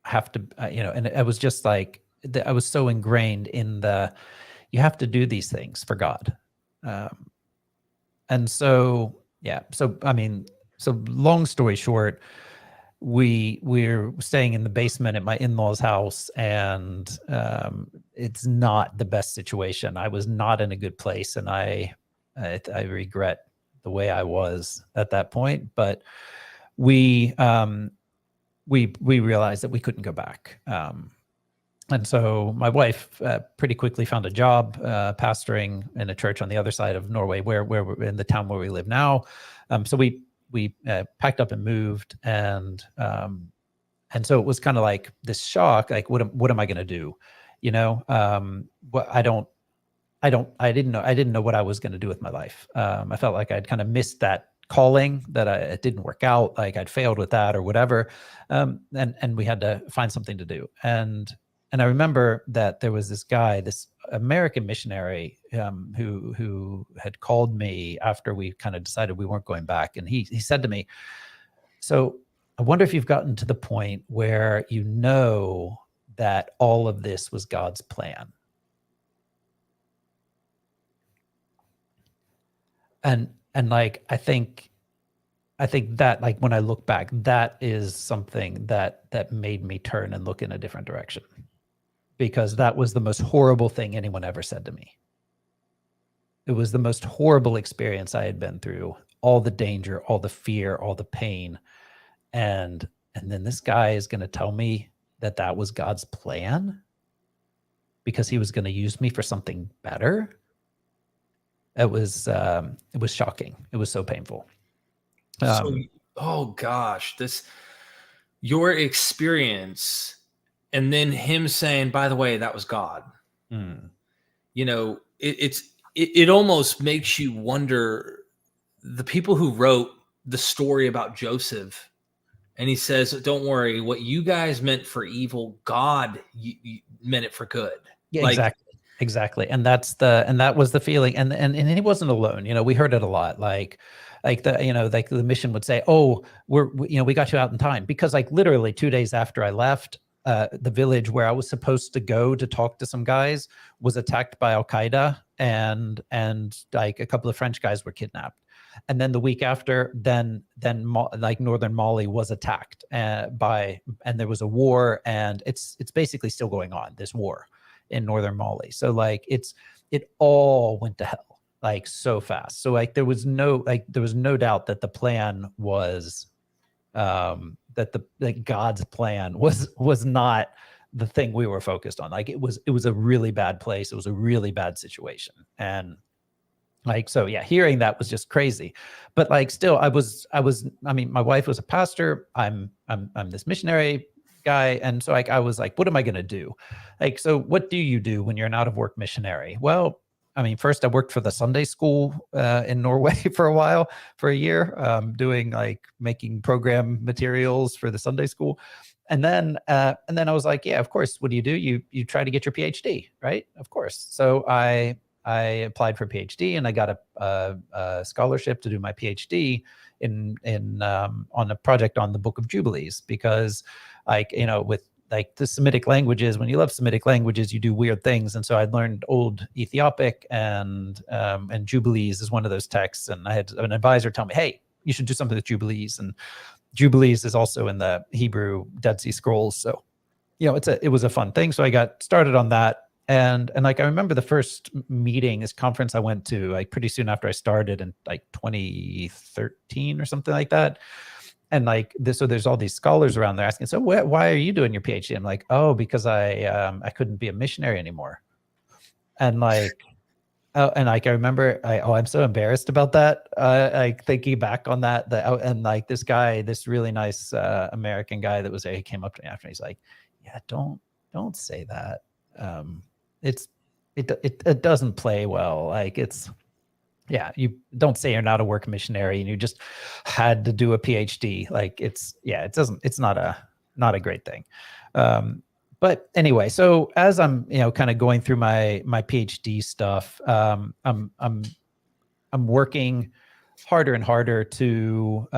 And it was just like, I was so ingrained in you have to do these things for God. And so, so long story short, we're staying in the basement at my in-laws' house, and it's not the best situation. I was not in a good place, and I regret the way I was at that point, but we realized that we couldn't go back. And so my wife pretty quickly found a job pastoring in a church on the other side of Norway, where we're in the town where we live now. So we packed up and moved, and so it was kind of like this shock, like what am I going to do? What I didn't know what I was going to do with my life. I felt like I'd kind of missed that calling, that it didn't work out, like I'd failed with that or whatever. And we had to find something to do. And I remember that there was this guy, this American missionary, who had called me after we kind of decided we weren't going back. And he said to me, so I wonder if you've gotten to the point where you know that all of this was God's plan. And like, I think that, like, when I look back, that is something that made me turn and look in a different direction, because that was the most horrible thing anyone ever said to me. It was the most horrible experience I had been through, all the danger, all the fear, all the pain. And then this guy is going to tell me that was God's plan, because he was going to use me for something better. It was shocking. It was so painful. So, oh gosh, your experience, and then him saying, by the way, that was God. You know, it almost makes you wonder the people who wrote the story about Joseph. And he says, don't worry, what you guys meant for evil, God you meant it for good. Yeah, exactly. And that was the feeling. And he wasn't alone. You know, we heard it a lot. Like the mission would say, oh, we got you out in time, because like literally 2 days after I left, the village where I was supposed to go to talk to some guys was attacked by Al Qaeda, and like a couple of French guys were kidnapped. And then the week after, then like northern Mali was attacked and there was a war, and it's basically still going on, this war in northern Mali. So like it all went to hell like so fast. So like there was no doubt that the plan was that God's plan was not the thing we were focused on. Like it was a really bad place. It was a really bad situation. And like, so yeah, hearing that was just crazy. But like, still, I mean, my wife was a pastor. I'm this missionary guy. And so like, I was like, what am I going to do? Like, so what do you do when you're an out of work missionary? Well, I mean, first I worked for the Sunday school in Norway for a while, for a year, doing like making program materials for the Sunday school. And then I was like, yeah, of course. What do? You try to get your PhD, right? Of course. So I applied for a PhD, and I got a scholarship to do my PhD on a project on the Book of Jubilees, because like, you know, with like the Semitic languages, when you love Semitic languages, you do weird things. And so I'd learned Old Ethiopic, and Jubilees is one of those texts. And I had an advisor tell me, hey, you should do something with Jubilees. And Jubilees is also in the Hebrew Dead Sea Scrolls. So, you know, it was a fun thing. So I got started on that. And like, I remember the first meeting, this conference I went to, like pretty soon after I started in like 2013 or something like that. And like this, so there's all these scholars around there asking, so why are you doing your PhD? I'm like, oh, because I couldn't be a missionary anymore. And like, and like, I remember, I'm so embarrassed about that. Like thinking back on that, and like this guy, this really nice American guy that was there, he came up to me after, and he's like, yeah, don't say that. It doesn't play well. Like yeah, you don't say you're not a work missionary and you just had to do a PhD. Like it's not a great thing. But anyway, so as I'm, you know, kind of going through my PhD stuff, I'm working harder and harder to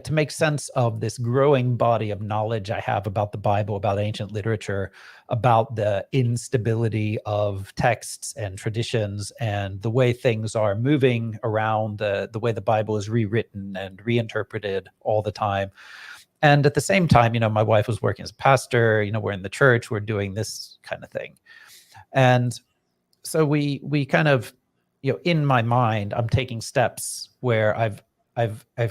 make sense of this growing body of knowledge I have about the Bible, about ancient literature, about the instability of texts and traditions, and the way things are moving around, the way the Bible is rewritten and reinterpreted all the time. And at the same time, you know, my wife was working as a pastor, you know, we're in the church, we're doing this kind of thing. And so we kind of, you know, in my mind, I'm taking steps where I've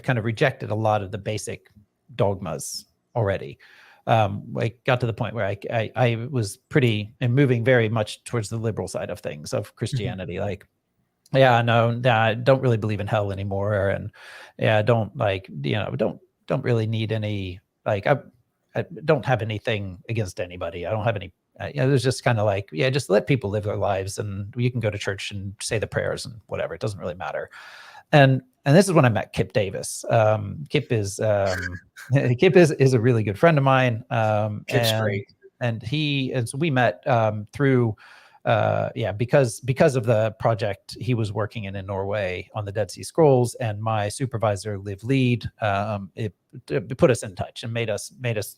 kind of rejected a lot of the basic dogmas already. I got to the point where I was pretty and moving very much towards the liberal side of things, of Christianity. Mm-hmm. Like, yeah, no, I don't really believe in hell anymore. And yeah, don't really need any, like, I don't have anything against anybody. I don't have any, it was just kind of like, yeah, just let people live their lives, and you can go to church and say the prayers and whatever. It doesn't really matter. And this is when I met Kip Davis. Kip is a really good friend of mine. Kip's great. And so we met through because of the project he was working in Norway on the Dead Sea Scrolls, and my supervisor Liv Lead, it put us in touch and made us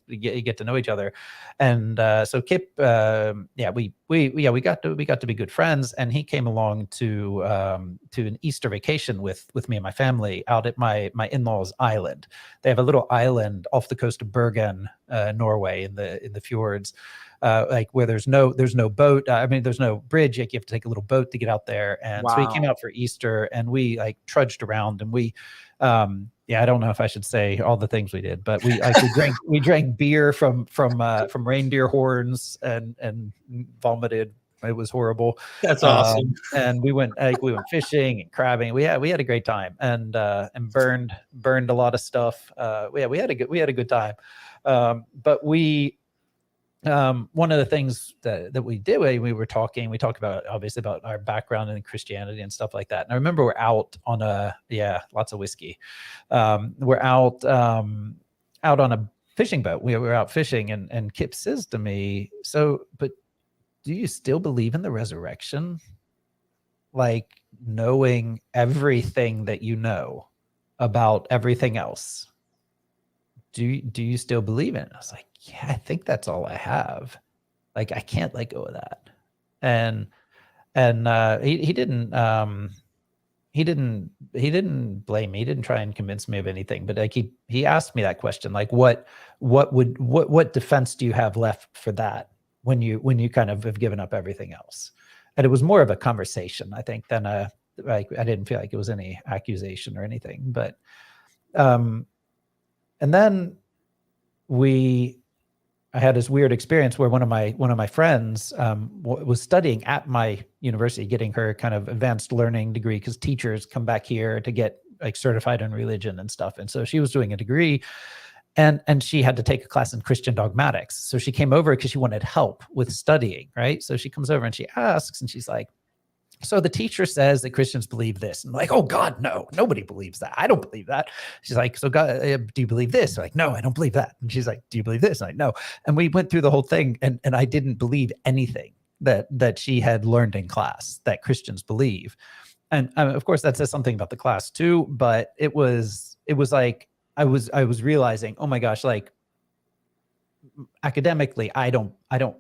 get to know each other. And so Kip, we got to be good friends, and he came along to an Easter vacation with me and my family out at my in-laws' island. They have a little island off the coast of Bergen, Norway, in the fjords. Like where there's no boat. There's no bridge. Like you have to take a little boat to get out there. And wow. So he came out for Easter, and we like trudged around, and we, I don't know if I should say all the things we did, but we drank beer from reindeer horns and vomited It was horrible. That's awesome. And we went fishing and crabbing. We had a great time, and burned a lot of stuff. We had a good time. But one of the things that we did, we talked about, obviously, about our background in Christianity and stuff like that. And I remember we're out on lots of whiskey. We're out on a fishing boat. We were out fishing, and Kip says to me, but do you still believe in the resurrection? Like, knowing everything that you know about everything else. Do you still believe in it? I was like, yeah, I think that's all I have. Like, I can't let go of that. And he didn't blame me. He didn't try and convince me of anything, but like he asked me that question, like, what defense do you have left for that when you kind of have given up everything else? And it was more of a conversation, I think, than like, I didn't feel like it was any accusation or anything. But and then I had this weird experience where one of my friends was studying at my university, getting her kind of advanced learning degree, because teachers come back here to get like certified in religion and stuff. And so she was doing a degree, and she had to take a class in Christian dogmatics. So she came over because she wanted help with studying, right? So she comes over and she asks, and she's like, so the teacher says that Christians believe this. And I'm like, oh God, no, nobody believes that. I don't believe that. She's like, so God, do you believe this? I'm like, no, I don't believe that. And she's like, do you believe this? I'm like, no. And we went through the whole thing, and I didn't believe anything that she had learned in class that Christians believe. And of course that says something about the class too, but it was like, I was realizing, oh my gosh, like, academically, I don't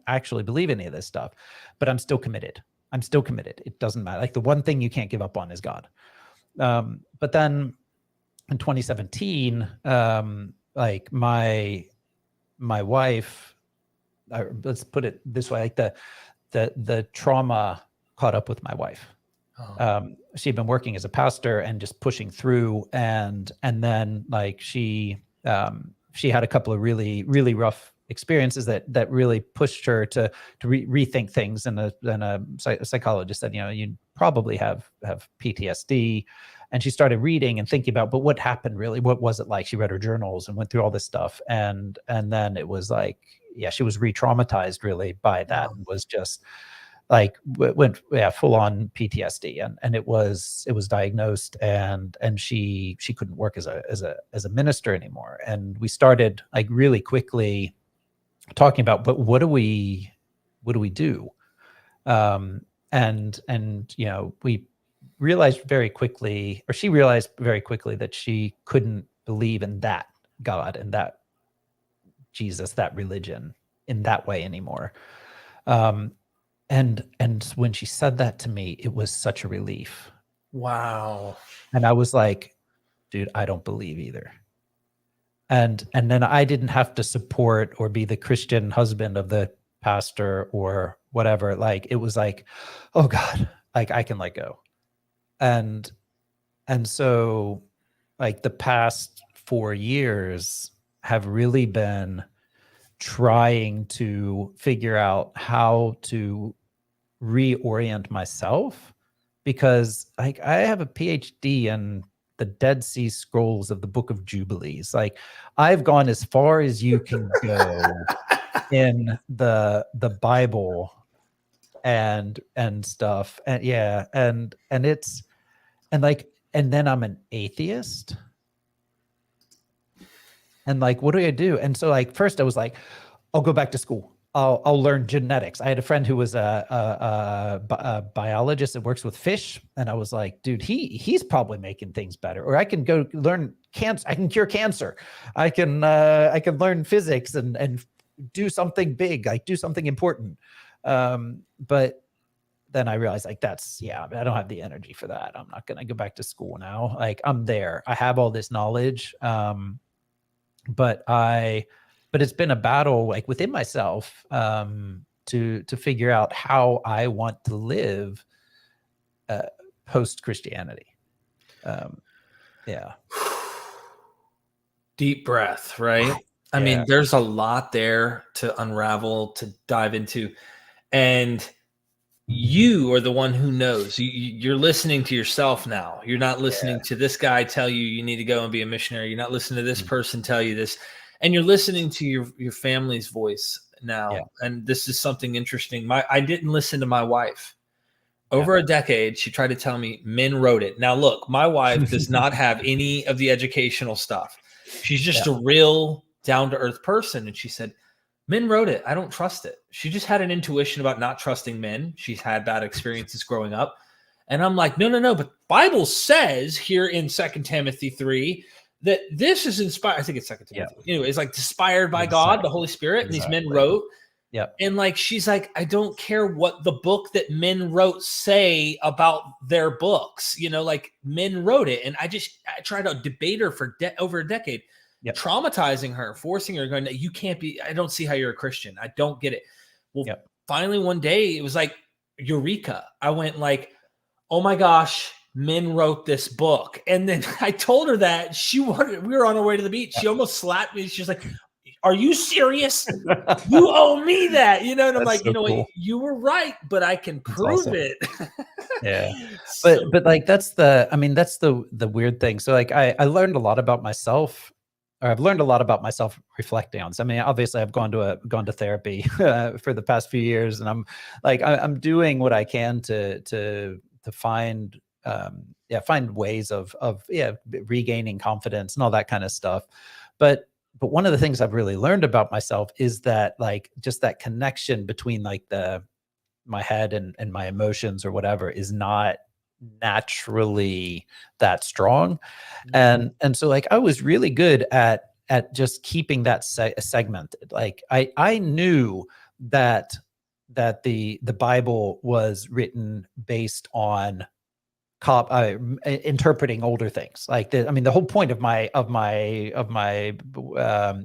actually believe any of this stuff, but I'm still committed. It doesn't matter. Like, the one thing you can't give up on is God. But then in 2017, like my wife, let's put it this way, like the trauma caught up with my wife. She'd been working as a pastor and just pushing through, and then like she had a couple of really, really rough experiences that really pushed her to rethink things. And a psychologist said, you probably have PTSD. And she started reading and thinking about, but what happened really? What was it like? She read her journals and went through all this stuff. And then it was like, yeah, she was re-traumatized really by that. And was just like, went full on PTSD. And it was diagnosed, and she couldn't work as a minister anymore. And we started like really quickly talking about, but what do we do? And we realized very quickly, or she realized very quickly, that she couldn't believe in that God and that Jesus, that religion, in that way anymore. And when she said that to me, it was such a relief. Wow. And I was like, dude, I don't believe either. And then I didn't have to support or be the Christian husband of the pastor or whatever. Like, it was like, oh God, like, I can let go. And so like the past 4 years have really been trying to figure out how to reorient myself, because like, I have a PhD in the Dead Sea Scrolls of the Book of Jubilees. Like, I've gone as far as you can go in the Bible and stuff. And yeah, and it's, and like, and then I'm an atheist. And like, what do I do? And so like, first I was like, I'll go back to school. I'll learn genetics. I had a friend who was a biologist that works with fish, and I was like, dude, he's probably making things better. Or I can go learn cancer. I can cure cancer. I can learn physics and do something big, like do something important. But then I realized, like, I don't have the energy for that. I'm not gonna go back to school now. Like, I'm there. I have all this knowledge, but it's been a battle, like, within myself, to figure out how I want to live post Christianity. Yeah. Deep breath, right? I mean, there's a lot there to unravel, to dive into. And you are the one who knows. You're listening to yourself now. You're not listening to this guy tell you need to go and be a missionary. You're not listening to this person tell you this, and you're listening to your family's voice now. Yeah. And this is something interesting. I didn't listen to my wife. Over a decade, she tried to tell me men wrote it. Now, look, my wife does not have any of the educational stuff. She's just a real down-to-earth person. And she said, men wrote it. I don't trust it. She just had an intuition about not trusting men. She's had bad experiences growing up. And I'm like, no. But Bible says here in 2 Timothy 3 that this is inspired. I think it's 2 Timothy. Anyway, it's like inspired by God, the Holy Spirit. And these men wrote. Yep. And like, she's like, I don't care what the book that men wrote say about their books, like men wrote it. And I tried to debate her for over a decade, traumatizing her, forcing her, going, you can't be, I don't see how you're a Christian. I don't get it. Well, finally one day it was like, eureka. I went like, oh my gosh, men wrote this book. And then I told her that we were on our way to the beach. She almost slapped me. She's like, are you serious? You owe me that, and I'm like, so cool. You were right, but I can prove it. Yeah. But like, that's the weird thing. So like, I learned a lot about myself, or I've learned a lot about myself reflecting on this. I mean, obviously I've gone to therapy for the past few years, and I'm like, I'm doing what I can to find, find ways of regaining confidence and all that kind of stuff. But one of the things I've really learned about myself is that, like, just that connection between like my head and my emotions or whatever is not naturally that strong. And so like, I was really good at just keeping that segmented. Like I knew that the Bible was written based on interpreting older things. Like the whole point of my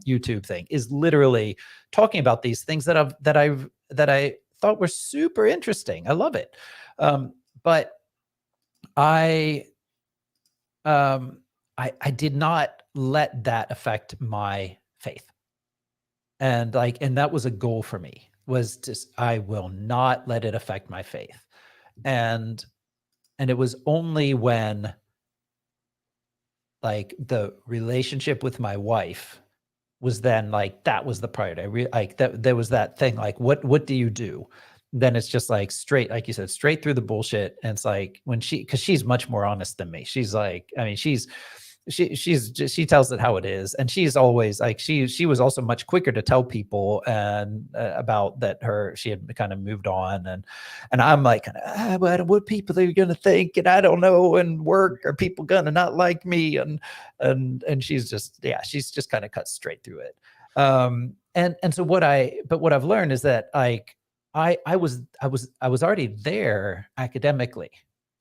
YouTube thing is literally talking about these things that I thought were super interesting. I love it. But I did not let that affect my faith. And that was a goal for me, was just, I will not let it affect my faith. And it was only when, like, the relationship with my wife was then, like, that was the priority. There was that thing, like, what do you do? Then it's just like straight, like you said, straight through the bullshit. And it's like, because she's much more honest than me. She's like, I mean, she tells it how it is, and she's always like, she was also much quicker to tell people and about that she had kind of moved on, and I'm like, what people are going to think, and I don't know, and work, are people going to not like me, and she's just kind of cut straight through it. And so what I've learned is that, like, I was already there academically.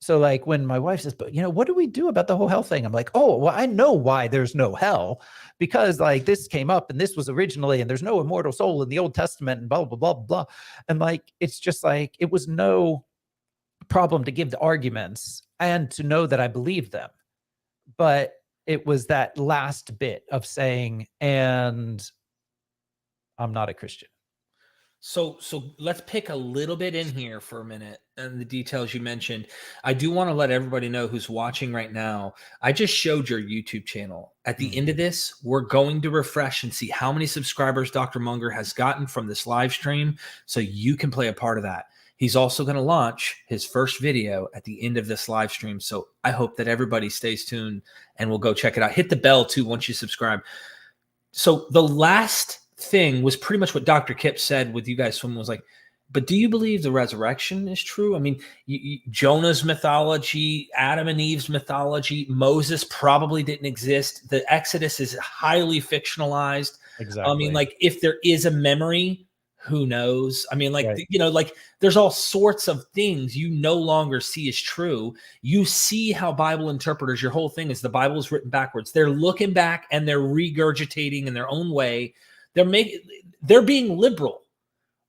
So like, when my wife says, but what do we do about the whole hell thing? I'm like, oh, well, I know why there's no hell, because like, this came up, and this was originally, and there's no immortal soul in the Old Testament, and blah, blah, blah, blah. And like, it's just like, it was no problem to give the arguments and to know that I believed them. But it was that last bit of saying, and I'm not a Christian. So let's pick a little bit in here for a minute, and the details you mentioned. I do want to let everybody know who's watching right now. I just showed your YouTube channel. At the end of this, we're going to refresh and see how many subscribers Dr. Monger has gotten from this live stream, so you can play a part of that. He's also going to launch his first video at the end of this live stream. So I hope that everybody stays tuned and we'll go check it out. Hit the bell too once you subscribe. So the last thing was pretty much what Dr. Kip said with you guys. Someone was like, but do you believe the resurrection is true? I mean, Jonah's mythology, Adam and Eve's mythology, Moses probably didn't exist. The Exodus is highly fictionalized. Exactly. I mean, like, if there is a memory, who knows? I mean, like, right. Like, there's all sorts of things you no longer see as true. You see how Bible interpreters, your whole thing is the Bible is written backwards. They're looking back and they're regurgitating in their own way. They're being liberal,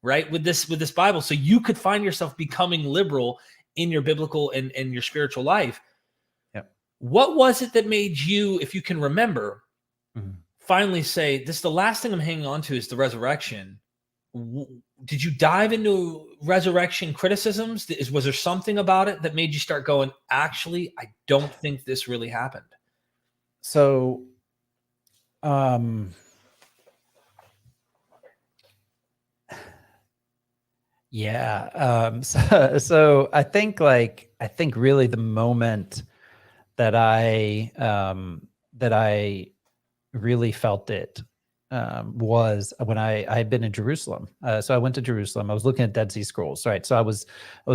right? With this Bible. So you could find yourself becoming liberal in your biblical and your spiritual life. Yeah. What was it that made you, if you can remember, finally say, this is the last thing I'm hanging on to, is the resurrection? did you dive into resurrection criticisms? Was there something about it that made you start going, actually, I don't think this really happened? So, yeah. So I think really the moment that I really felt it was when I had been in Jerusalem. So I went to Jerusalem. I was looking at Dead Sea Scrolls, right? So I was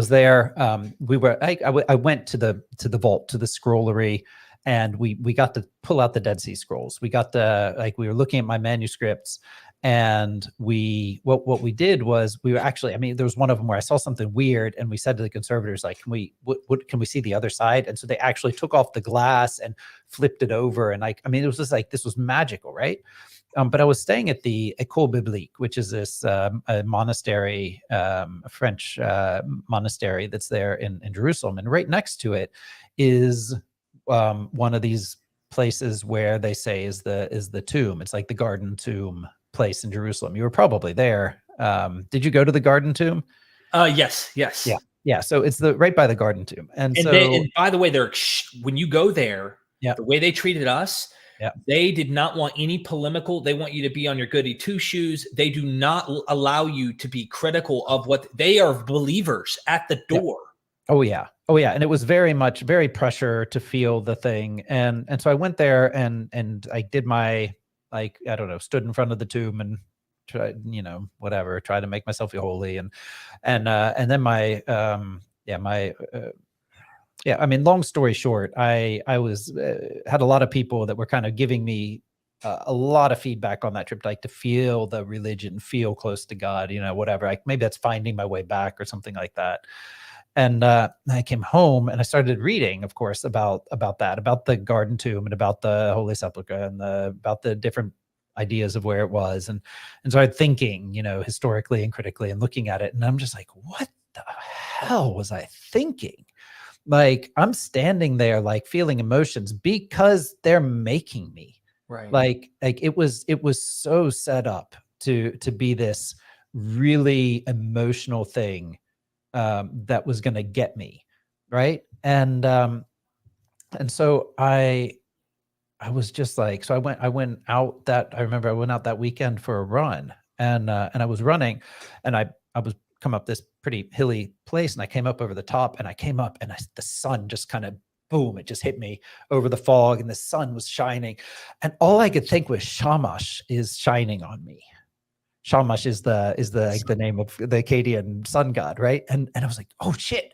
there. I went to the vault, to the scrollery, and we got to pull out the Dead Sea Scrolls. We got to we were looking at my manuscripts, and what we did was we were actually, I mean, there was one of them where I saw something weird, and we said to the conservators, like, can we see the other side? And so they actually took off the glass and flipped it over, and it was just like, this was magical, right? But I was staying at the École Biblique, which is this a monastery, a French monastery that's there in Jerusalem, and right next to it is one of these places where they say is the tomb. It's like the Garden Tomb place in Jerusalem. You were probably there. Did you go to the Garden Tomb? Yes. Yeah. So it's right by the Garden Tomb, and by the way, when you go there, the way they treated us, they did not want any polemical. They want you to be on your goody two shoes. They do not allow you to be critical of what they are. Believers at the door. Oh yeah. And it was very pressure to feel the thing. And so I went there and I did my, I don't know, stood in front of the tomb and tried, try to make myself feel holy. And then I mean, long story short, I was had a lot of people that were kind of giving me a lot of feedback on that trip, like to feel the religion, feel close to God, whatever. Like maybe that's finding my way back or something like that. And I came home and I started reading, of course, about that, about the Garden Tomb and about the Holy Sepulchre and about the different ideas of where it was. And started thinking, historically and critically and looking at it. And I'm just like, what the hell was I thinking? Like, I'm standing there, like feeling emotions because they're making me. Right. Like it was so set up to be this really emotional thing that was going to get me, right? And so I was just like, so I went out that weekend for a run, and I was running, and I was come up this pretty hilly place, and I came up over the top, and the sun just kind of boom, it just hit me over the fog, and the sun was shining, and all I could think was Shamash is shining on me. Shamash is the name of the Akkadian sun god, right? And I was like, oh shit,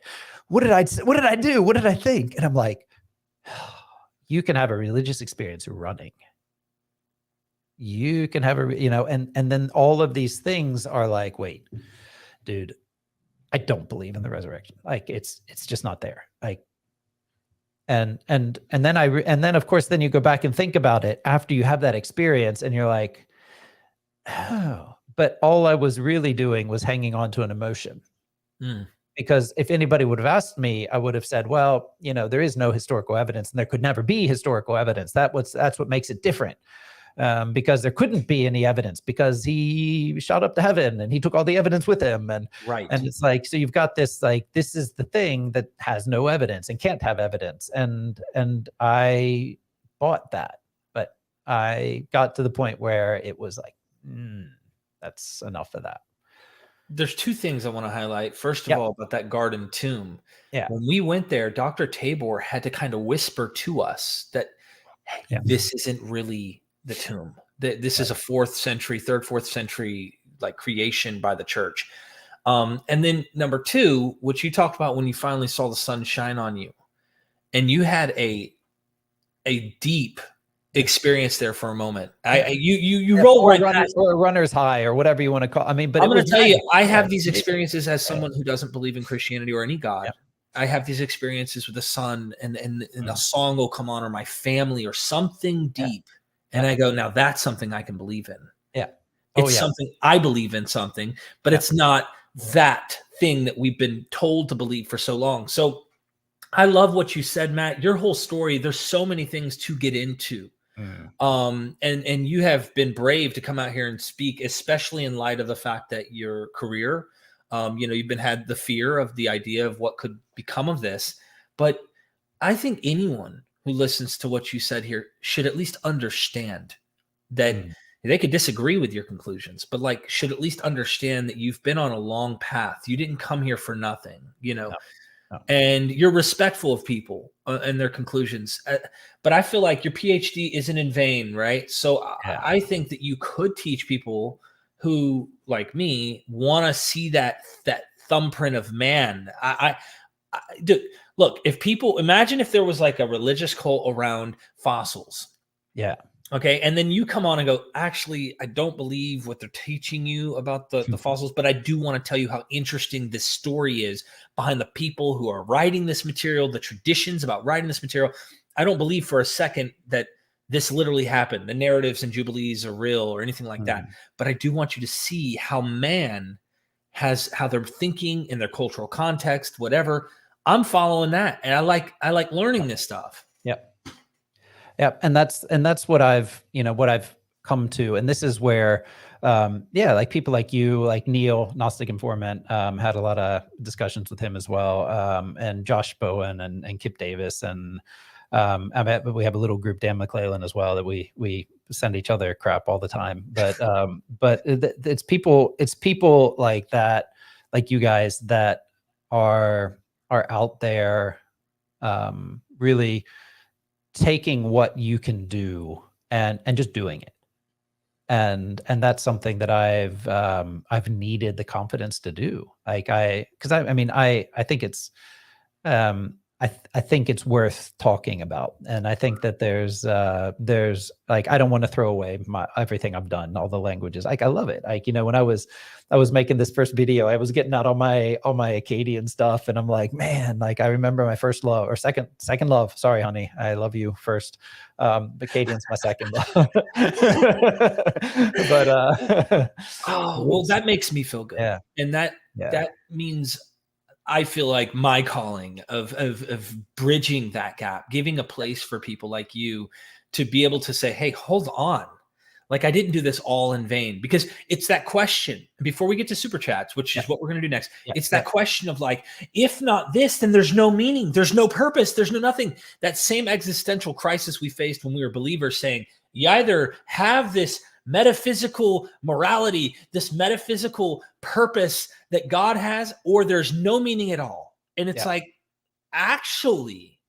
what did I do? What did I think? And I'm like, you can have a religious experience running. You can have and then all of these things are like, wait, dude, I don't believe in the resurrection. Like it's just not there. Like, and then of course, then you go back and think about it after you have that experience, and you're like, oh. But all I was really doing was hanging on to an emotion. Because if anybody would have asked me, I would have said, well, there is no historical evidence, and there could never be historical evidence. That's what makes it different. Because there couldn't be any evidence, because he shot up to heaven and he took all the evidence with him. And it's like, so you've got this, like, this is the thing that has no evidence and can't have evidence. And I bought that, but I got to the point where it was like, that's enough of that. There's two things I want to highlight. First of all, about that Garden Tomb. Yeah. When we went there, Dr. Tabor had to kind of whisper to us that this isn't really the tomb. This is a 3rd, 4th century like creation by the church. And then number two, which you talked about when you finally saw the sun shine on you, and you had a deep experience there for a moment. You roll right past, or a runner's high, or whatever you want to call. I mean, but I'm going to tell you, I have these experiences as someone who doesn't believe in Christianity or any God. I have these experiences with the sun, and a song will come on, or my family, or something deep, and I go, now that's something I can believe in. It's something I believe in, something, but it's not that thing that we've been told to believe for so long. So I love what you said, Matt. Your whole story, there's so many things to get into. Mm. And you have been brave to come out here and speak, especially in light of the fact that your career, you've had the fear of the idea of what could become of this. But I think anyone who listens to what you said here should at least understand that they could disagree with your conclusions, but like should at least understand that you've been on a long path. You didn't come here for nothing, No. and you're respectful of people and their conclusions. But I feel like your PhD isn't in vain, right? So Yeah. I think that you could teach people who, like me, want to see that thumbprint of man. Dude, look, imagine if there was like a religious cult around fossils. Yeah. Okay. And then you come on and go, actually, I don't believe what they're teaching you about the fossils, but I do want to tell you how interesting this story is behind the people who are writing this material, the traditions about writing this material. I don't believe for a second that this literally happened. The narratives and jubilees are real or anything like that. But I do want you to see how man how they're thinking in their cultural context, whatever. I'm following that. And I like learning this stuff. Yep. Yep. And that's what I've come to. And this is where, like people like you, like Neil, Gnostic Informant, had a lot of discussions with him as well. And Josh Bowen and Kip Davis. And we have a little group, Dan McClellan, as well, that we send each other crap all the time. But it's people like that, like you guys, that are out there, really taking what you can do and just doing it. And that's something that I've needed the confidence to do. I think it's, I think it's worth talking about. And I think that there's like, I don't want to throw away everything I've done, all the languages. Like, I love it. Like, when I was making this first video, I was getting out all my Akkadian stuff. And I'm like, man, like I remember my first love, or second love. Sorry, honey. I love you first. Akkadian's my second love. But, well, that makes me feel good. Yeah. And that means I feel like my calling of bridging that gap, giving a place for people like you to be able to say, hey, hold on. Like, I didn't do this all in vain, because it's that question before we get to super chats, which is what we're going to do next. It's that question of like, if not this, then there's no meaning. There's no purpose. There's no nothing. That same existential crisis we faced when we were believers, saying you either have this metaphysical morality, this metaphysical purpose that God has, or there's no meaning at all. And it's like, actually,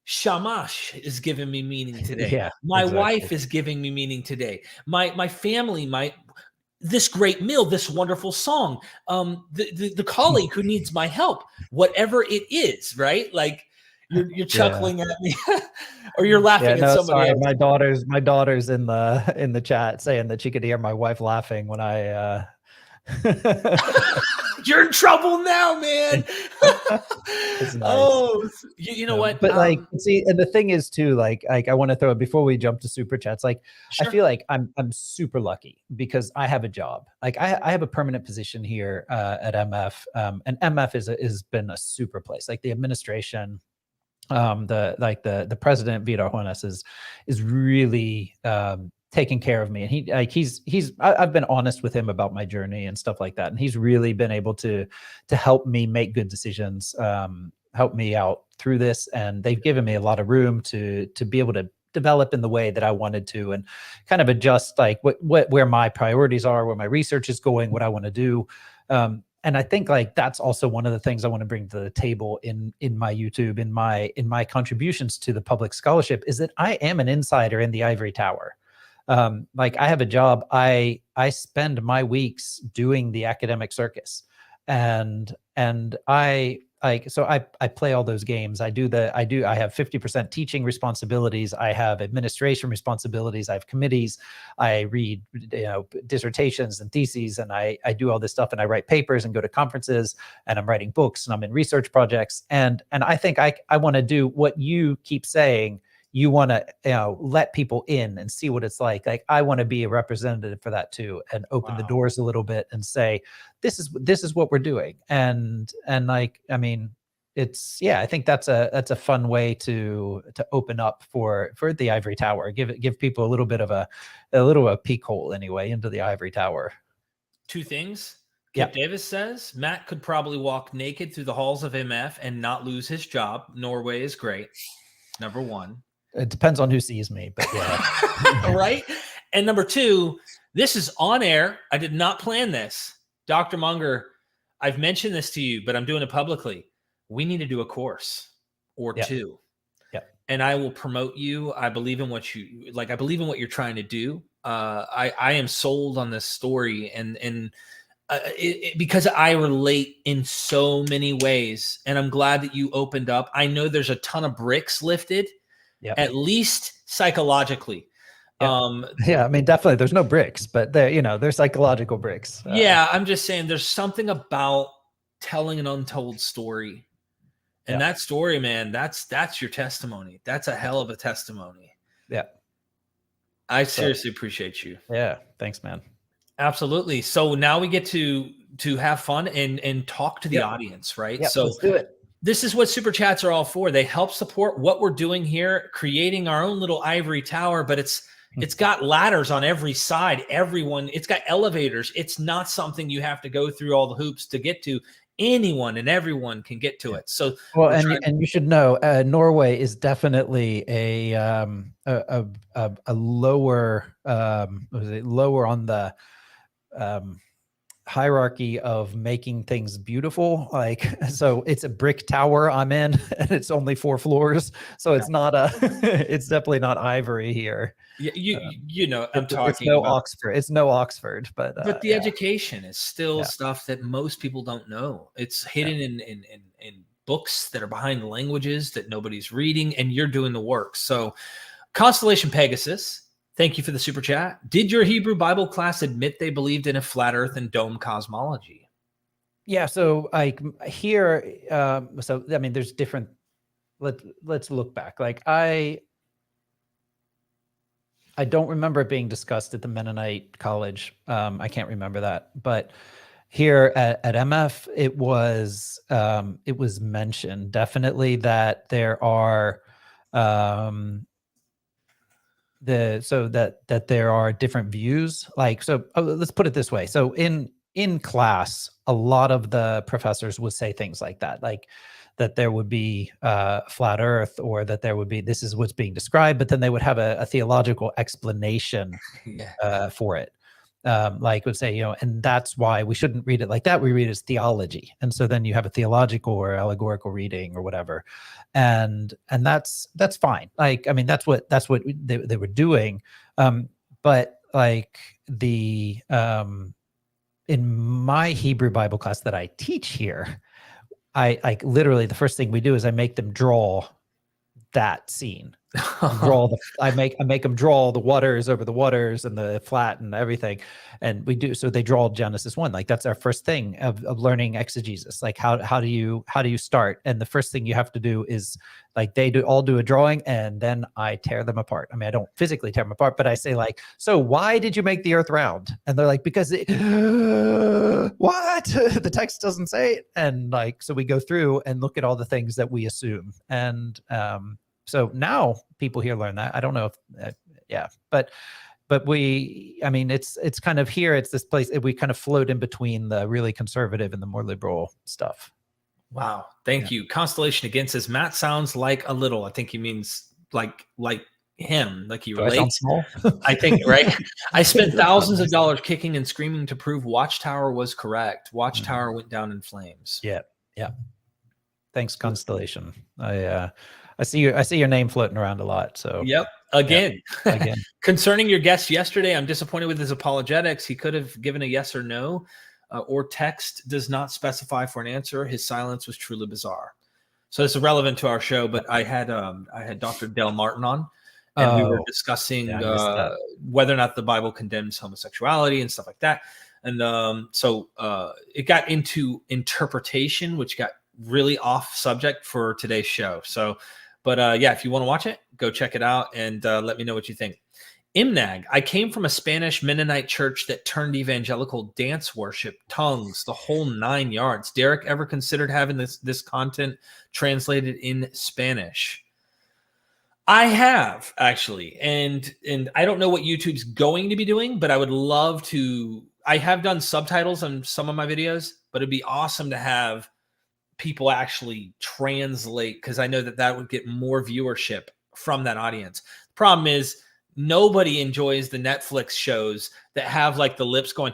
Shamash is giving me meaning today. Yeah, my wife is giving me meaning today. My family, this great meal, this wonderful song, the colleague who needs my help, whatever it is, right? Like, you're chuckling at me, or you're laughing at somebody else. My daughter's in the chat saying that she could hear my wife laughing when I. You're in trouble now, man. It's nice. Oh, you know what? But like, see, and the thing is too, like I want to throw it before we jump to super chats. Like, sure. I feel like I'm super lucky because I have a job. Like, I have a permanent position here at MF, and MF has been a super place. Like, the administration, the president Vidar Jonas is really taking care of me, and I've been honest with him about my journey and stuff like that, and he's really been able to help me make good decisions, help me out through this, and they've given me a lot of room to be able to develop in the way that I wanted to, and kind of adjust like where my priorities are, where my research is going, what I want to do. And I think like that's also one of the things I want to bring to the table in my YouTube, in my contributions to the public scholarship, is that I am an insider in the ivory tower. Like, I have a job. I spend my weeks doing the academic circus, and I play all those games. I have 50% teaching responsibilities. I have administration responsibilities. I have committees. I read, dissertations and theses, and I do all this stuff, and I write papers and go to conferences, and I'm writing books, and I'm in research projects. And I think I want to do what you keep saying. You want to, let people in and see what it's like. Like, I want to be a representative for that too, and open the doors a little bit and say, this is what we're doing. And like, I mean, I think that's a fun way to open up for the ivory tower. Give people a little bit of a peek hole anyway into the ivory tower. Two things. Yeah. Kip Davis says Matt could probably walk naked through the halls of MF and not lose his job. Norway is great. Number one. It depends on who sees me, but yeah. Right. And number two, this is on air. I did not plan this. Dr. Monger, I've mentioned this to you, but I'm doing it publicly. We need to do a course or two. Yeah. And I will promote you. I believe in what you like. I believe in what you're trying to do. I am sold on this story and because I relate in so many ways, and I'm glad that you opened up. I know there's a ton of bricks lifted, at least psychologically. Yeah, I mean, definitely there's no bricks, but they're psychological bricks. Yeah, I'm just saying there's something about telling an untold story. And that story, man, that's your testimony. That's a hell of a testimony. Yeah. I seriously appreciate you. Yeah. Thanks, man. Absolutely. So now we get to have fun and talk to the audience, right? Yeah, so let's do it. This is what super chats are all for. They help support what we're doing here, creating our own little ivory tower, but it's got ladders on every side. It's got elevators. It's not something you have to go through all the hoops to get to. Anyone and everyone can get to it. So, well, and you should know, Norway is definitely a lower lower on the hierarchy of making things beautiful. Like, so it's a brick tower I'm in, and it's only 4 floors. So it's not it's definitely not ivory here. Yeah, I'm talking. It's no Oxford. It's no Oxford, but the education is still stuff that most people don't know. It's hidden in books that are behind the languages that nobody's reading, and you're doing the work. So, Constellation Pegasus, thank you for the super chat. Did your Hebrew Bible class admit they believed in a flat Earth and dome cosmology? Yeah. So here, so I mean, there's different. Let's look back. Like I don't remember it being discussed at the Mennonite college. I can't remember that, but here at MF, it was mentioned definitely that there are that there are different views. Like, so let's put it this way. So in class, a lot of the professors would say things like that, like that there would be flat Earth, or that there would be, this is what's being described, but then they would have a theological explanation for it. Like would say, and that's why we shouldn't read it like that. We read it as theology. And so then you have a theological or allegorical reading or whatever. And that's fine. Like, I mean, that's what they were doing. But like in my Hebrew Bible class that I teach here, I literally, the first thing we do is I make them draw that scene. I make them draw the waters over the waters and the flat and everything. And we do, so they draw Genesis 1. Like, that's our first thing of learning exegesis. Like, how do you start? And the first thing you have to do is, like, they all do a drawing, and then I tear them apart. I mean, I don't physically tear them apart, but I say, like, so why did you make the earth round? And they're like, because what? The text doesn't say it. And like, so we go through and look at all the things that we assume. And so now people here learn that. I don't know if, but I mean, it's kind of here, it's this place, we kind of float in between the really conservative and the more liberal stuff. Wow. Thank you. Constellation again says, Matt sounds like a little, I think he means like him, like he relates. I sound small? I think, right? I spent thousands of dollars kicking and screaming to prove Watchtower was correct. Watchtower went down in flames. Yeah. Thanks, Constellation. I see your name floating around a lot. So yep. Again. Concerning your guest yesterday, I'm disappointed with his apologetics. He could have given a yes or no, or text does not specify for an answer. His silence was truly bizarre. So it's irrelevant to our show, but I had Dr. Del Martin on, and we were discussing whether or not the Bible condemns homosexuality and stuff like that. And so it got into interpretation, which got really off subject for today's show. So, but if you want to watch it, go check it out and let me know what you think. Imnag, I came from a Spanish Mennonite church that turned evangelical, dance worship, tongues, the whole 9 yards. Derek ever considered having this content translated in Spanish? I have, actually, and I don't know what YouTube's going to be doing, but I would love to. I have done subtitles on some of my videos, but it'd be awesome to have people actually translate, because I know that would get more viewership from that audience. Problem is, nobody enjoys the Netflix shows that have like the lips going,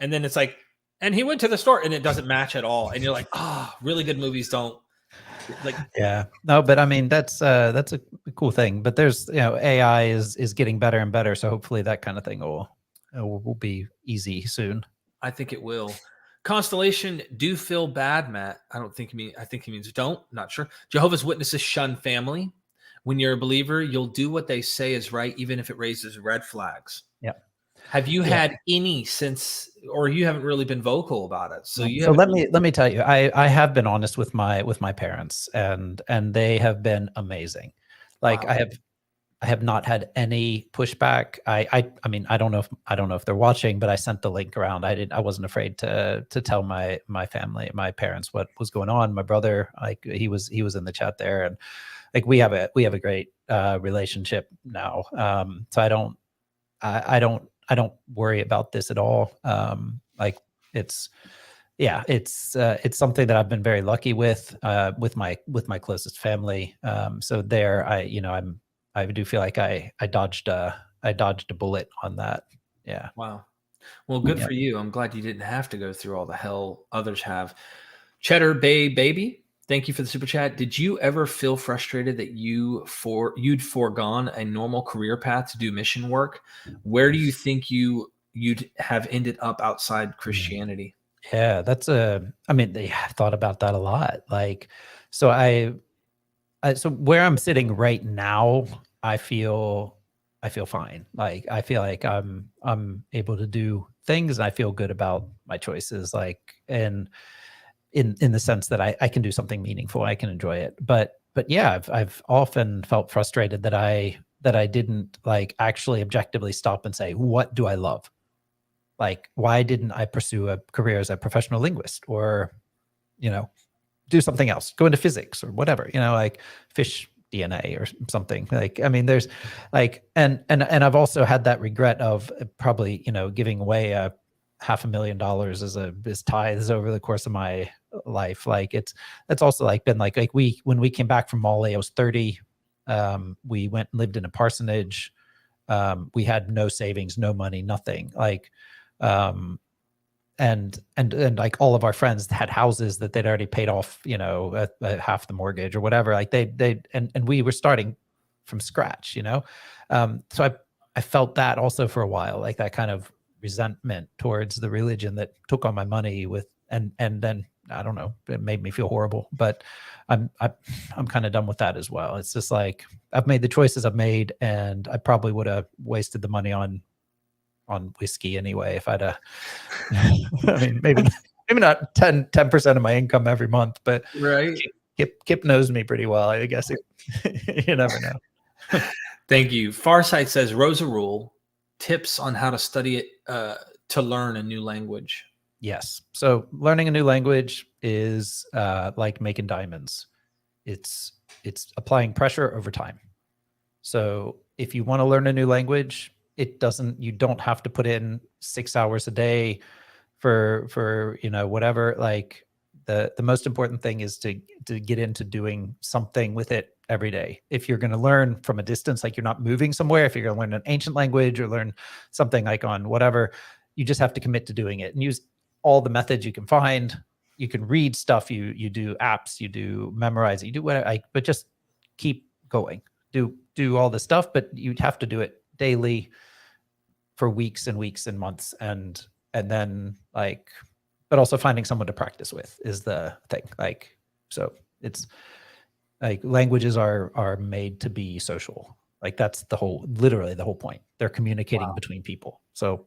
and then it's like, and he went to the store, and it doesn't match at all, and you're like, really good movies don't like. Yeah, no, but I mean that's a cool thing. But there's, AI is getting better and better, so hopefully that kind of thing will be easy soon. I think it will. Constellation, do feel bad, Matt. I think he means don't. Not sure. Jehovah's Witnesses shun family. When you're a believer, you'll do what they say is right, even if it raises red flags. Yeah. Have you had any since, or you haven't really been vocal about it? So let me tell you, I have been honest with my parents, and they have been amazing. Like, wow. I have not had any pushback. I mean, I don't know if they're watching, but I sent the link around. I wasn't afraid to tell my family, my parents, what was going on. My brother, like, he was in the chat there, and like we have a great relationship now. So I don't worry about this at all. Like, it's something that I've been very lucky with my closest family. So there, I do feel like I dodged a bullet on that. Yeah. Wow. Well, good for you. I'm glad you didn't have to go through all the hell others have. Cheddar Bay Baby, thank you for the super chat. Did you ever feel frustrated that you'd foregone a normal career path to do mission work? Where do you think you'd have ended up outside Christianity? Yeah, I mean, they have thought about that a lot. Like, so so where I'm sitting right now, I feel fine. Like, I feel like I'm able to do things, and I feel good about my choices. Like, and in the sense that I can do something meaningful, I can enjoy it. But yeah, I've often felt frustrated that I didn't, like, actually objectively stop and say, what do I love? Like, why didn't I pursue a career as a professional linguist, or, do something else, go into physics or whatever, like fish DNA or something. Like, I mean, there's like, and I've also had that regret of probably, giving away $500,000 as tithes over the course of my life. Like, that's also like been like when we came back from Mali, I was 30. We went and lived in a parsonage. We had no savings, no money, nothing. Like, and like all of our friends had houses that they'd already paid off, at half the mortgage or whatever. Like and we were starting from scratch, so I felt that also for a while, like that kind of resentment towards the religion that took all my money and then, I don't know, it made me feel horrible, but I'm kind of done with that as well. It's just like, I've made the choices I've made, and I probably would have wasted the money on whiskey anyway if I'd I mean, maybe not 10% of my income every month, but right. Kip knows me pretty well, I guess. You never know. Thank you. Farsight says, Rosa Rule, tips on how to study it to learn a new language. Yes. So learning a new language is like making diamonds. It's applying pressure over time. So if you want to learn a new language, you don't have to put in 6 hours a day for whatever. Like, the most important thing is to get into doing something with it every day. If you're going to learn from a distance, like, you're not moving somewhere, if you're going to learn an ancient language or learn something like on whatever, you just have to commit to doing it and use all the methods you can find. You can read stuff, you do apps, you do memorize, you do whatever, but just keep going. Do all the stuff, but you'd have to do it daily for weeks and weeks and months, and then, like, but also finding someone to practice with is the thing. Like, so it's like, languages are made to be social. Like, that's literally the whole point. They're communicating between people. So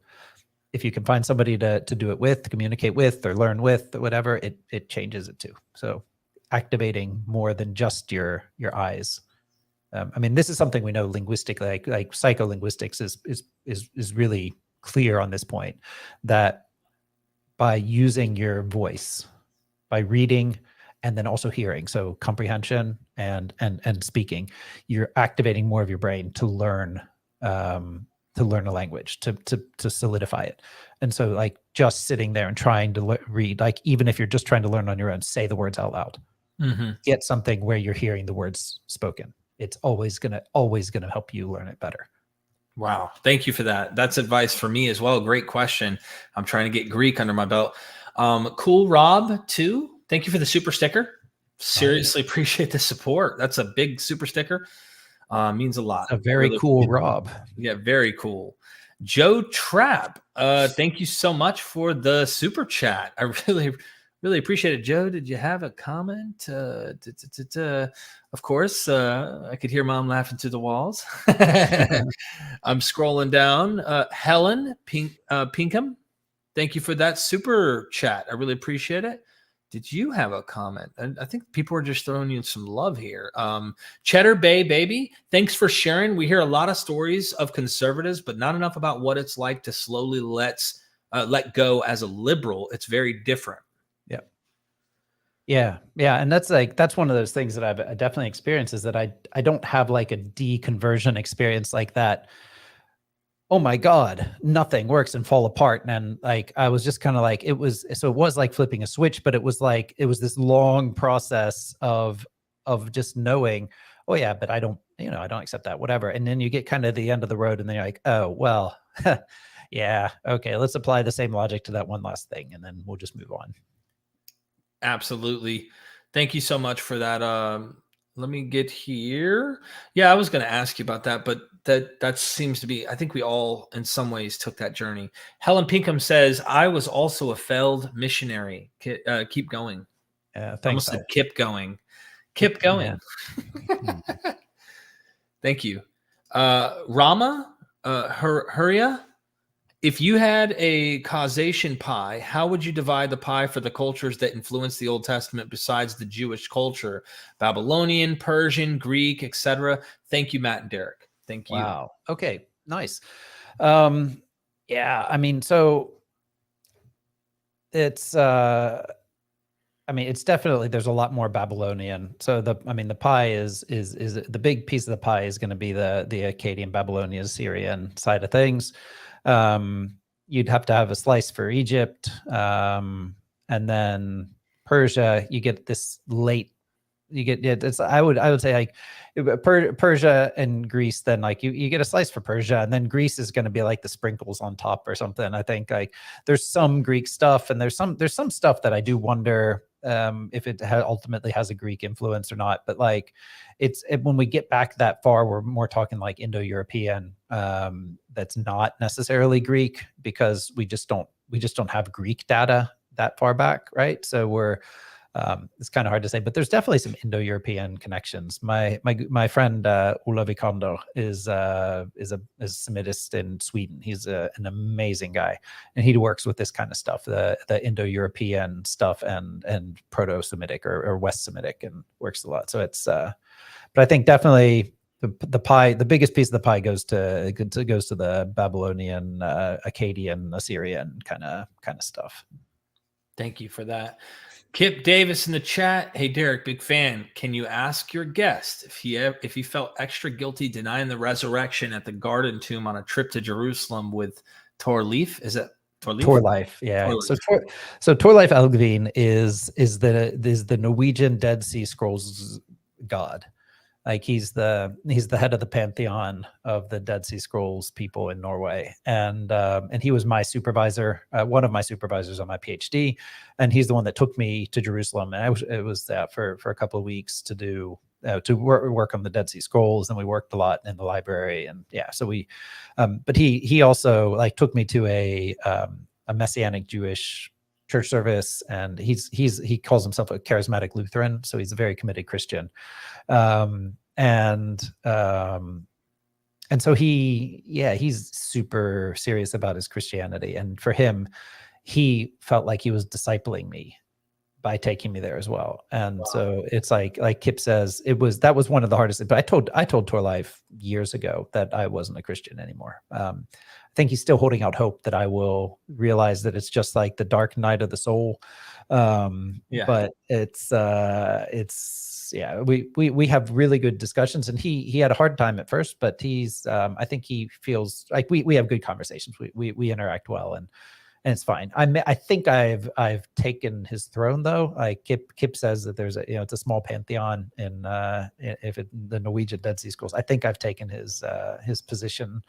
if you can find somebody to do it with, to communicate with, or learn with, or whatever, it changes it too. So activating more than just your eyes. I mean, this is something we know linguistically, like psycholinguistics is really clear on this point, that by using your voice, by reading and then also hearing, so comprehension and speaking, you're activating more of your brain to learn a language, to solidify it. And so like just sitting there and trying to read, like even if you're just trying to learn on your own, say the words out loud. Get something where you're hearing the words spoken. It's always gonna help you learn it better. Wow. Thank you for that. That's advice for me as well. Great question. I'm trying to get Greek under my belt. Cool Rob too. Thank you for the super sticker. Seriously appreciate the support. That's a big super sticker. Means a lot. A very really cool Rob. Yeah, very cool. Joe Trapp. Thank you so much for the super chat. I really appreciate it. Joe, did you have a comment? Of course, I could hear mom laughing through the walls. I'm scrolling down. Helen Pinkham, thank you for that super chat. I really appreciate it. Did you have a comment? And I think people are just throwing you some love here. Cheddar Bay Baby, thanks for sharing. We hear a lot of stories of conservatives, but not enough about what it's like to slowly let go as a liberal. It's very different. Yeah. And that's one of those things that I've definitely experienced, is that I don't have like a deconversion experience like that. Oh my God, nothing works and fall apart. And like, I was just kind of like, it was like flipping a switch, but it was this long process of just knowing, oh yeah, but I don't accept that, whatever. And then you get kind of the end of the road and then you're like, oh, well, yeah, okay, let's apply the same logic to that one last thing. And then we'll just move on. Absolutely. Thank you so much for that. Let me get here. Yeah, I was going to ask you about that, but that seems to be, I think we all in some ways took that journey. Helen Pinkham says, I was also a failed missionary. Keep going. Thanks. Almost said keep going. Keep going. Thank you. Rama, Huria, if you had a causation pie, how would you divide the pie for the cultures that influenced the Old Testament besides the Jewish culture? Babylonian, Persian, Greek, etc. Thank you, Matt and Derek. Thank you. Wow. Okay, nice. Yeah, I mean, so it's it's definitely, there's a lot more Babylonian. So the pie is the big piece of the pie is going to be the Akkadian, Babylonian, Syrian side of things. You'd have to have a slice for Egypt, and then Persia. You get this late. I would say like Persia and Greece. Then like you get a slice for Persia, and then Greece is going to be like the sprinkles on top or something. I think like there's some Greek stuff, and there's some stuff that I do wonder if it ultimately has a Greek influence or not. But like when we get back that far, we're more talking like Indo-European. That's not necessarily Greek, because we just don't have Greek data that far back, right? So we're it's kind of hard to say, but there's definitely some Indo-European connections. My friend Ola Vikander is a Semitist in Sweden. He's an amazing guy, and he works with this kind of stuff, the Indo-European stuff and Proto-Semitic or West Semitic, and works a lot. So it's but I think definitely the pie, the biggest piece of the pie goes to the Babylonian, Akkadian, Assyrian kind of stuff. Thank you for that. Kip Davis in the chat. Hey, Derek, big fan. Can you ask your guest if he felt extra guilty denying the resurrection at the Garden Tomb on a trip to Jerusalem with Torleif? Is it Torleif? Torleif, yeah. Torleif. So Torleif Elgvin is the Norwegian Dead Sea Scrolls god. Like he's the head of the pantheon of the Dead Sea Scrolls people in Norway, and he was my supervisor, one of my supervisors on my PhD, and he's the one that took me to Jerusalem. And it was for a couple of weeks to do to work on the Dead Sea Scrolls, and we worked a lot in the library, and yeah. So we, but he also like took me to a Messianic Jewish church service, and he calls himself a charismatic Lutheran, so he's a very committed Christian. And so he's super serious about his Christianity. And for him, he felt like he was discipling me by taking me there as well. And so it's like Kip says, that was one of the hardest. But I told Tor Life years ago that I wasn't a Christian anymore. I think he's still holding out hope that I will realize that it's just like the dark night of the soul. But it's yeah, we have really good discussions, and he had a hard time at first, but he's I think he feels like we have good conversations. We interact well, and it's fine. I think I've taken his throne though. Kip says that there's it's a small pantheon in the Norwegian Dead Sea Scrolls. I think I've taken his position.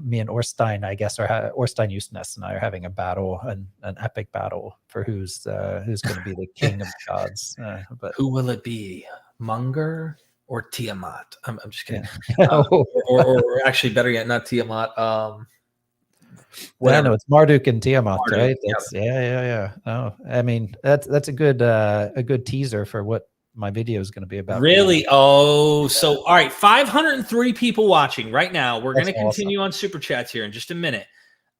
Me and Orstein, I guess, Orstein Justnes and I are having a battle, an epic battle for who's going to be the king of the gods. But who will it be, Monger or Tiamat? I'm just kidding. Yeah. Or actually, better yet, not Tiamat. Well, no, it's Marduk and Tiamat, Marduk, right? That's, yeah. Oh, I mean, that's a good teaser for what my video is going to be about. Really? Oh, so all right, 503 people watching right now. We're going to continue on super chats here in just a minute.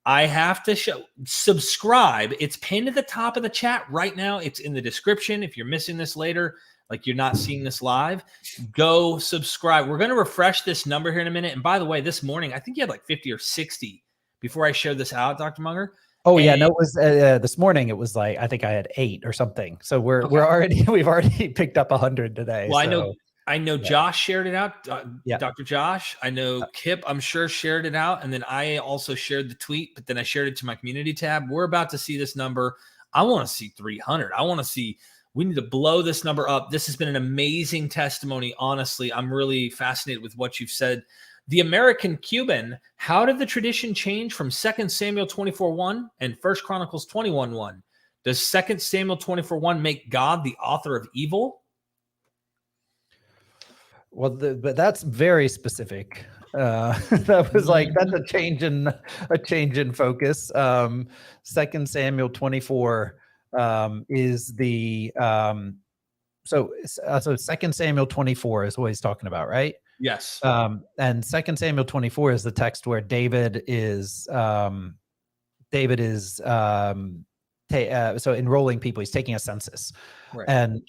I have to subscribe. It's pinned at the top of the chat right now. It's in the description. If you're missing this later, like you're not seeing this live, go subscribe. We're going to refresh this number here in a minute. And by the way, this morning, I think you had like 50 or 60 before I shared this out, Dr. Munger. Oh, yeah, no, it was this morning. It was like, I think I had 8 or something. So we've already picked up 100 today. Well, so. I know Josh shared it out. Yeah. Dr. Josh, I know Kip, I'm sure, shared it out. And then I also shared the tweet, but then I shared it to my community tab. We're about to see this number. I want to see 300. We need to blow this number up. This has been an amazing testimony. Honestly, I'm really fascinated with what you've said. The American Cuban, how did the tradition change from 2 Samuel 24:1 and 1 Chronicles 21:1? Does 2 Samuel 24:1 make God the author of evil? Well, but that's very specific. That was like, that's a change in focus. 2 Samuel 24 is the so 2 Samuel 24 is what he's talking about, right? Yes. And 2 Samuel 24 is the text where David is so enrolling people. He's taking a census, right. and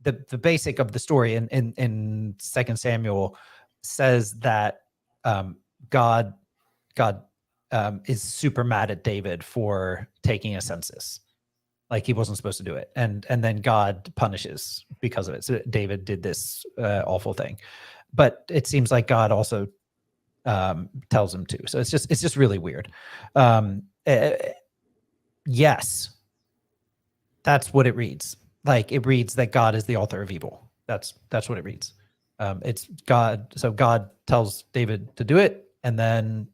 the basic of the story in 2 Samuel says that God is super mad at David for taking a census. Like, he wasn't supposed to do it, and then God punishes because of it. So David did this awful thing, but it seems like God also tells him to. So it's just really weird. Yes, that's what it reads. Like, it reads that God is the author of evil. That's what it reads. It's God. So God tells David to do it, and then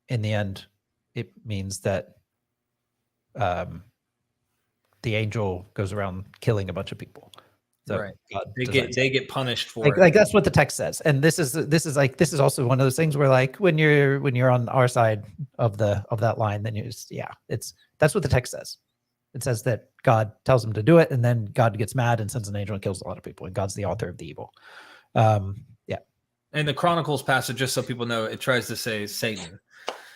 in the end, it means that the angel goes around killing a bunch of people. So right. They get punished for it. Like, that's what the text says. And this is also one of those things where, like, when you're on our side of that line, then that's what the text says. It says that God tells him to do it, and then God gets mad and sends an angel and kills a lot of people, and God's the author of the evil. Yeah. And the Chronicles passage, just so people know, it tries to say Satan.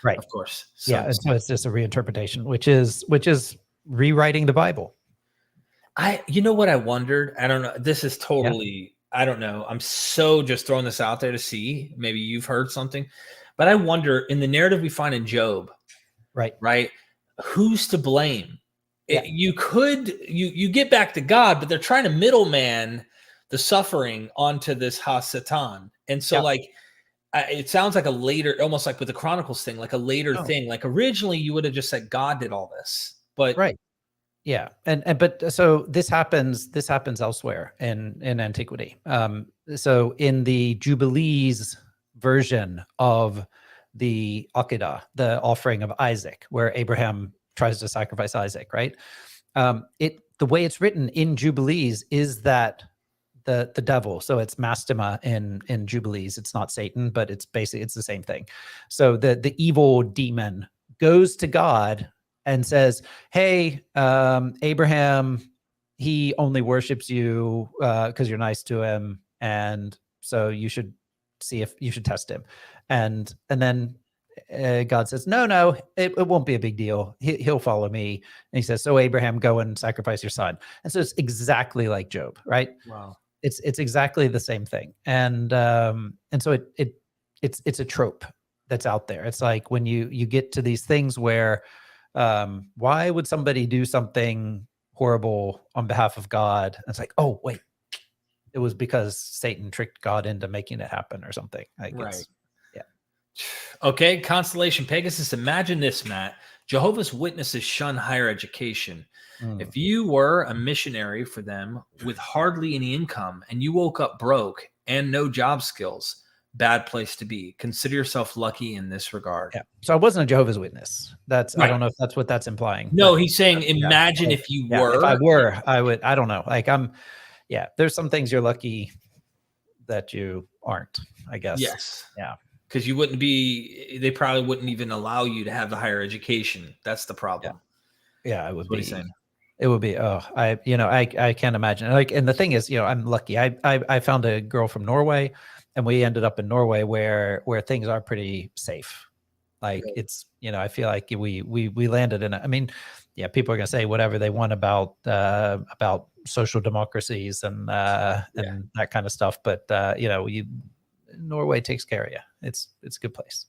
Right. Of course. So, yeah. So it's just a reinterpretation, which is rewriting the Bible. You know what I wondered? I don't know. This is totally, I don't know. I'm so just throwing this out there to see. Maybe you've heard something, but I wonder, in the narrative we find in Job, right? Who's to blame? Yeah. You get back to God, but they're trying to middleman the suffering onto this Ha-Satan. And so it sounds like a later, almost like with the Chronicles thing, like a later thing. Like, originally you would have just said God did all this, but right. Yeah. But so this happens elsewhere in Antiquity. So in the Jubilees version of the Akedah, the offering of Isaac, where Abraham tries to sacrifice Isaac, right? The way it's written in Jubilees is that the devil, so it's Mastema in Jubilees, it's not Satan, but it's the same thing. So the evil demon goes to God and says, hey, Abraham, he only worships you because you're nice to him, and so you should see if you should test him. And then God says, no, it won't be a big deal. He'll follow me. And he says, so Abraham, go and sacrifice your son. And so it's exactly like Job, right? Wow. It's exactly the same thing. And so it's a trope that's out there. It's like when you get to these things where why would somebody do something horrible on behalf of God? And it's like, oh, wait, it was because Satan tricked God into making it happen or something. Like Right. Yeah. Okay. Constellation Pegasus. Imagine this, Matt. Jehovah's Witnesses shun higher education. If you were a missionary for them with hardly any income and you woke up broke and no job skills, bad place to be. Consider yourself lucky in this regard. Yeah. So I wasn't a Jehovah's Witness. That's Right. I don't know if that's what that's implying. No, he's saying imagine if you were. If I were, I would. I don't know. Like there's some things you're lucky that you aren't, I guess. Yes. Yeah. Because they probably wouldn't even allow you to have the higher education. That's the problem. Yeah, it would What be. he's saying. It would be. I can't imagine. Like, and the thing is, I'm lucky. I found a girl from Norway, and we ended up in Norway where things are pretty safe. Like it's, I feel like we landed in. I mean, yeah, people are gonna say whatever they want about social democracies and that kind of stuff, but Norway takes care of you. It's a good place.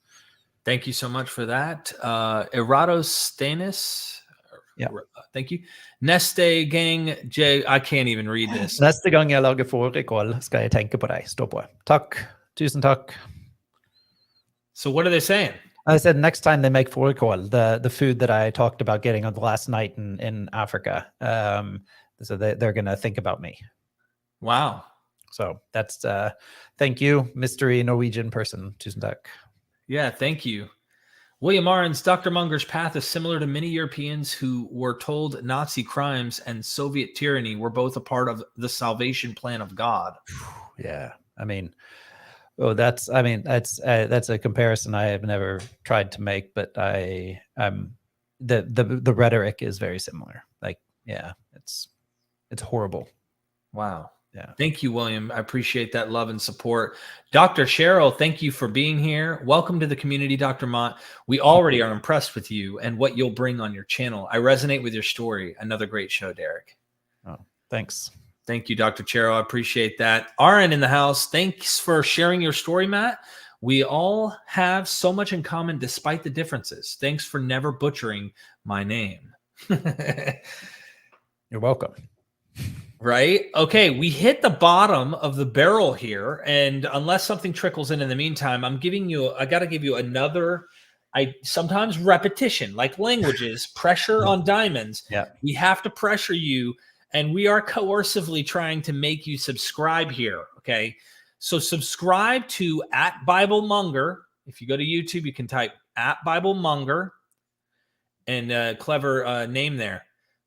Thank you so much for that. Eratosthenes. Yeah. Thank you. Neste gang J. I can't even read this. Neste gang jeg lager fårikål, skal jeg tenke på deg. Stå på. Takk. Tusen takk. So what are they saying? I said next time they make fårikål, the food that I talked about getting on the last night in Africa, so they're going to think about me. Wow. So that's thank you, mystery Norwegian person. Tusen takk. Yeah, thank you. William Arons, Dr. Munger's path is similar to many Europeans who were told Nazi crimes and Soviet tyranny were both a part of the salvation plan of God. Yeah, I mean, that's a comparison I have never tried to make, but the rhetoric is very similar. Like, yeah, it's horrible. Wow. Yeah. Thank you, William. I appreciate that love and support. Dr. Cheryl, thank you for being here. Welcome to the community, Dr. Mott. We already are impressed with you and what you'll bring on your channel. I resonate with your story. Another great show, Derek. Oh, thanks. Thank you, Dr. Cheryl. I appreciate that. Aaron in the house, thanks for sharing your story, Matt. We all have so much in common despite the differences. Thanks for never butchering my name. You're welcome. Right? Okay, we hit the bottom of the barrel here, and unless something trickles in the meantime, I got to give you another, sometimes repetition, like languages, pressure on diamonds. Yeah. We have to pressure you, and we are coercively trying to make you subscribe here, okay? So subscribe to @BibleMonger. If you go to YouTube, you can type @BibleMonger, and clever name there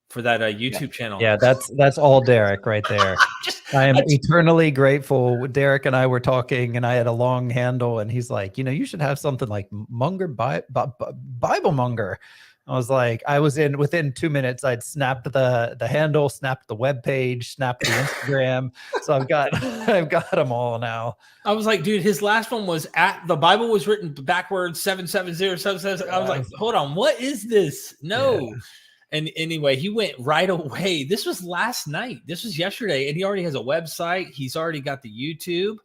for that YouTube channel. Yeah, that's all Derek right there. I am eternally grateful. Derek and I were talking, and I had a long handle, and he's like, you should have something like Monger Bible Monger. I was like, within 2 minutes, I'd snapped the handle, snapped the web page, snapped the Instagram. So I've got them all now. I was like, dude, his last one was the Bible was written backwards 770. I was like, hold on, what is this? No. Yeah. And anyway, he went right away. This was last night. This was yesterday. And he already has a website. He's already got the YouTube.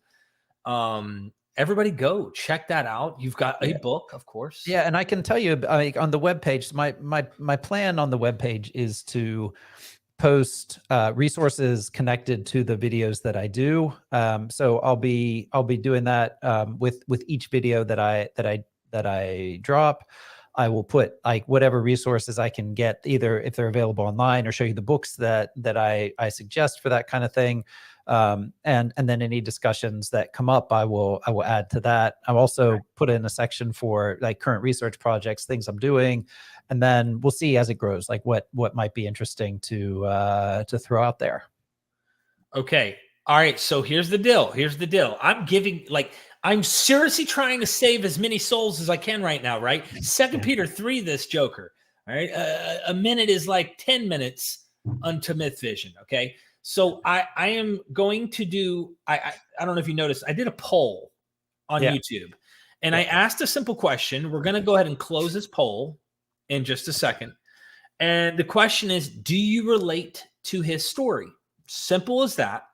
Everybody go check that out. You've got a book, of course. Yeah. And I can tell you, on the webpage, my plan on the webpage is to post resources connected to the videos that I do. So I'll be doing that with each video that I drop. I will put like whatever resources I can get, either if they're available online, or show you the books that I suggest for that kind of thing. And then any discussions that come up, I will add to that. I'll also put in a section for like current research projects, things I'm doing, and then we'll see as it grows, like what might be interesting to throw out there. Okay. All right. So here's the deal. I'm seriously trying to save as many souls as I can right now, right? 2 Peter 3, this joker, all right? A minute is like 10 minutes unto MythVision, okay? So I am going to do, I don't know if you noticed, I did a poll on YouTube, And I asked a simple question. We're going to go ahead and close this poll in just a second. And the question is, do you relate to his story? Simple as that.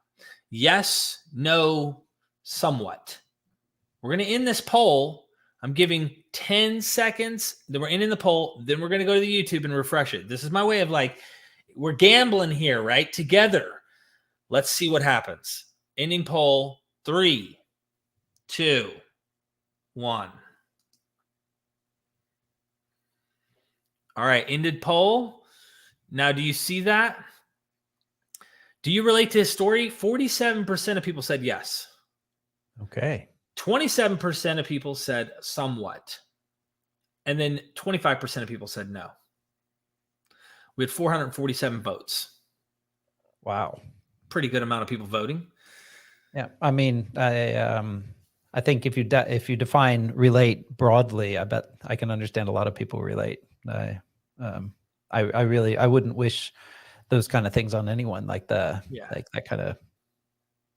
Yes, no, somewhat. We're going to end this poll. I'm giving 10 seconds. Then we're ending the poll. Then we're going to go to the YouTube and refresh it. This is my way of like, we're gambling here, right? Together. Let's see what happens. Ending poll. 3, 2, 1. All right, ended poll. Now, do you see that? Do you relate to his story? 47% of people said yes. Okay. 27% of people said somewhat. And then 25% of people said no. We had 447 votes. Wow. Pretty good amount of people voting. Yeah. I mean, I think if you define relate broadly, I bet I can understand a lot of people relate. I wouldn't wish those kind of things on anyone, like like that kind of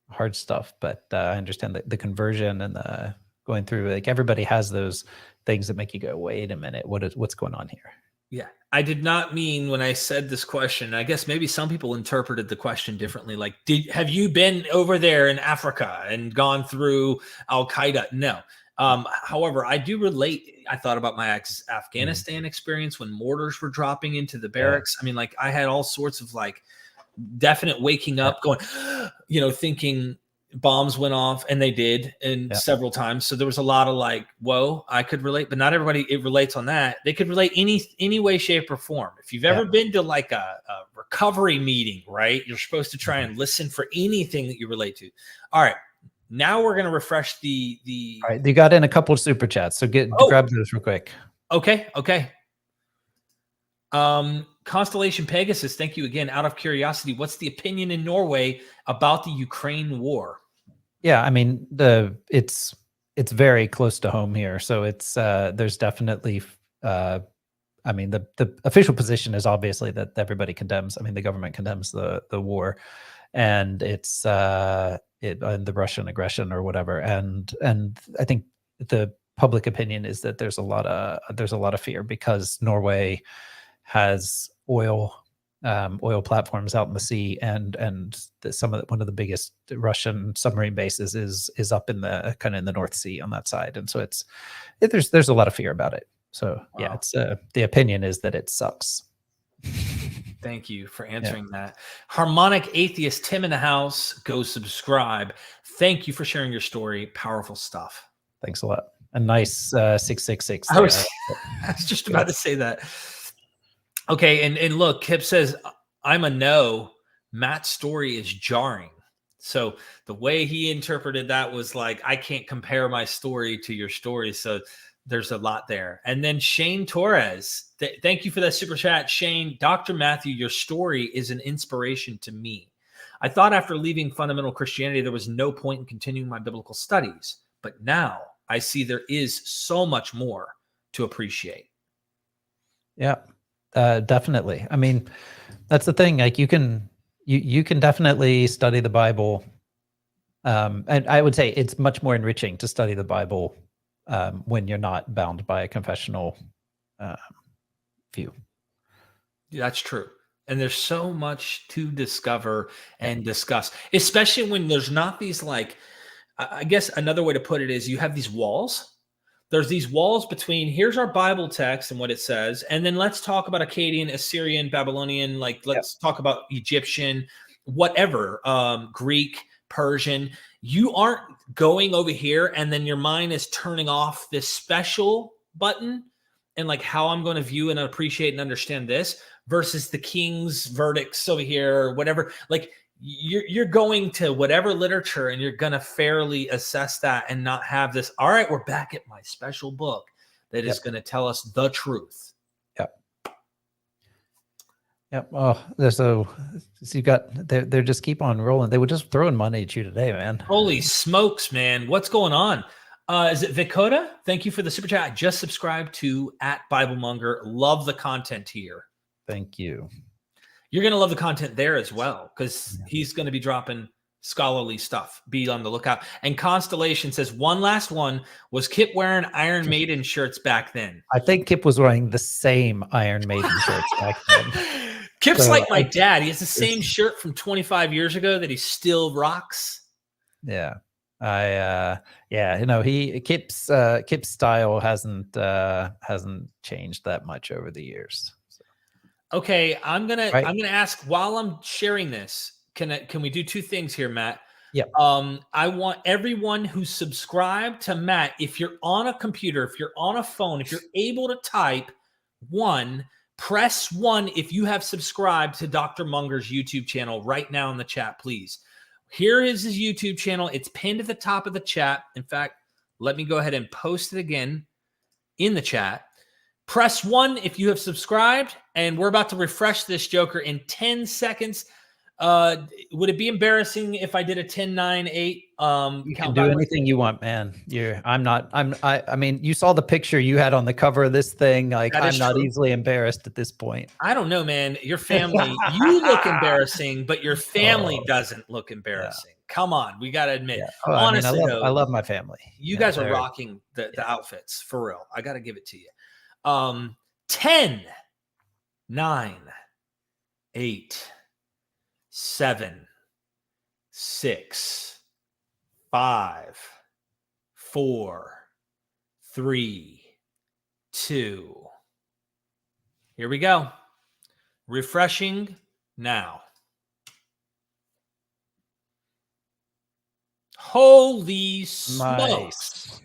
hard stuff. But I understand the conversion and the going through, like everybody has those things that make you go, wait a minute, what's going on here? Yeah. I did not mean when I said this question, I guess maybe some people interpreted the question differently. Like, have you been over there in Africa and gone through Al-Qaeda? No. However, I do relate. I thought about my Afghanistan experience when mortars were dropping into the barracks. I mean, like I had all sorts of like definite waking up going, thinking bombs went off, and they did, and several times. So there was a lot of like, whoa, I could relate, but not everybody it relates on that. They could relate any way, shape, or form. If you've ever been to like a recovery meeting, right? You're supposed to try and listen for anything that you relate to. All right. Now we're going to refresh the. All right. You got in a couple of super chats. So grab those real quick. Okay. Constellation Pegasus, thank you again. Out of curiosity, what's the opinion in Norway about the Ukraine war? Yeah, I mean, it's very close to home here. So it's there's definitely I mean, the official position is obviously that everybody condemns. I mean, the government condemns the war, and it's and the Russian aggression or whatever. And I think the public opinion is that there's a lot of fear because Norway has oil platforms out in the sea, and one of the biggest Russian submarine bases is up in the kind of in the North Sea on that side, and so there's a lot of fear about it. So yeah, it's the opinion is that it sucks. Thank you for answering that. Harmonic Atheist, Tim in the house, go subscribe. Thank you for sharing your story. Powerful stuff. Thanks a lot. A nice 666. I was just about to say that. Okay, and look, Kip says, I'm a no. Matt's story is jarring. So the way he interpreted that was like, I can't compare my story to your story. So there's a lot there. And then Shane Torres, thank you for that super chat. Shane, Dr. Matthew, your story is an inspiration to me. I thought after leaving fundamental Christianity, there was no point in continuing my biblical studies. But now I see there is so much more to appreciate. Yeah. Definitely. I mean, that's the thing. Like you can definitely study the Bible. And I would say it's much more enriching to study the Bible when you're not bound by a confessional view. That's true. And there's so much to discover and discuss, especially when there's not these like, I guess another way to put it is you have these walls. There's these walls between here's our Bible text and what it says. And then let's talk about Akkadian, Assyrian, Babylonian, like let's talk about Egyptian, whatever, Greek, Persian. You aren't going over here and then your mind is turning off this special button and like how I'm going to view and appreciate and understand this versus the king's verdicts over here or whatever. Like you're going to whatever literature and you're going to fairly assess that and not have this. All right, we're back at my special book that is going to tell us the truth. Yep. Oh, so you got they're just keep on rolling. They were just throwing money at you today, man. Holy smokes, man! What's going on? Is it Vikota? Thank you for the super chat. I just subscribed to @BibleMonger. Love the content here. Thank you. You're going to love the content there as well because he's going to be dropping scholarly stuff. Be on the lookout. And Constellation says one last one. Was Kip wearing Iron Maiden shirts back then? I think Kip was wearing the same Iron Maiden shirts back then. Kip's So like my dad. He has the same shirt from 25 years ago that he still rocks. Yeah. Kip's style hasn't changed that much over the years. So. Okay, I'm gonna ask while I'm sharing this. Can we do two things here, Matt? Yeah. I want everyone who's subscribed to Matt, if you're on a computer, if you're on a phone, if you're able to type press 1 if you have subscribed to Dr. Munger's YouTube channel right now in the chat, please. Here is his YouTube channel. It's pinned at the top of the chat. In fact, let me go ahead and post it again in the chat. Press 1 if you have subscribed, and we're about to refresh this joker in 10 seconds. Would it be embarrassing if I did a 10, 9, 8? You can do anything you want, man. I mean, you saw the picture you had on the cover of this thing. Like, I'm not easily embarrassed at this point. I don't know, man. Your family, you look embarrassing, but your family doesn't look embarrassing. Yeah. Come on. We got to admit. Yeah. Oh, honestly, I love my family. You guys are rocking the outfits for real. I got to give it to you. 10, 9, 8, 7, 6, 5, 4, 3, 2. Here we go. Refreshing now. Holy smokes.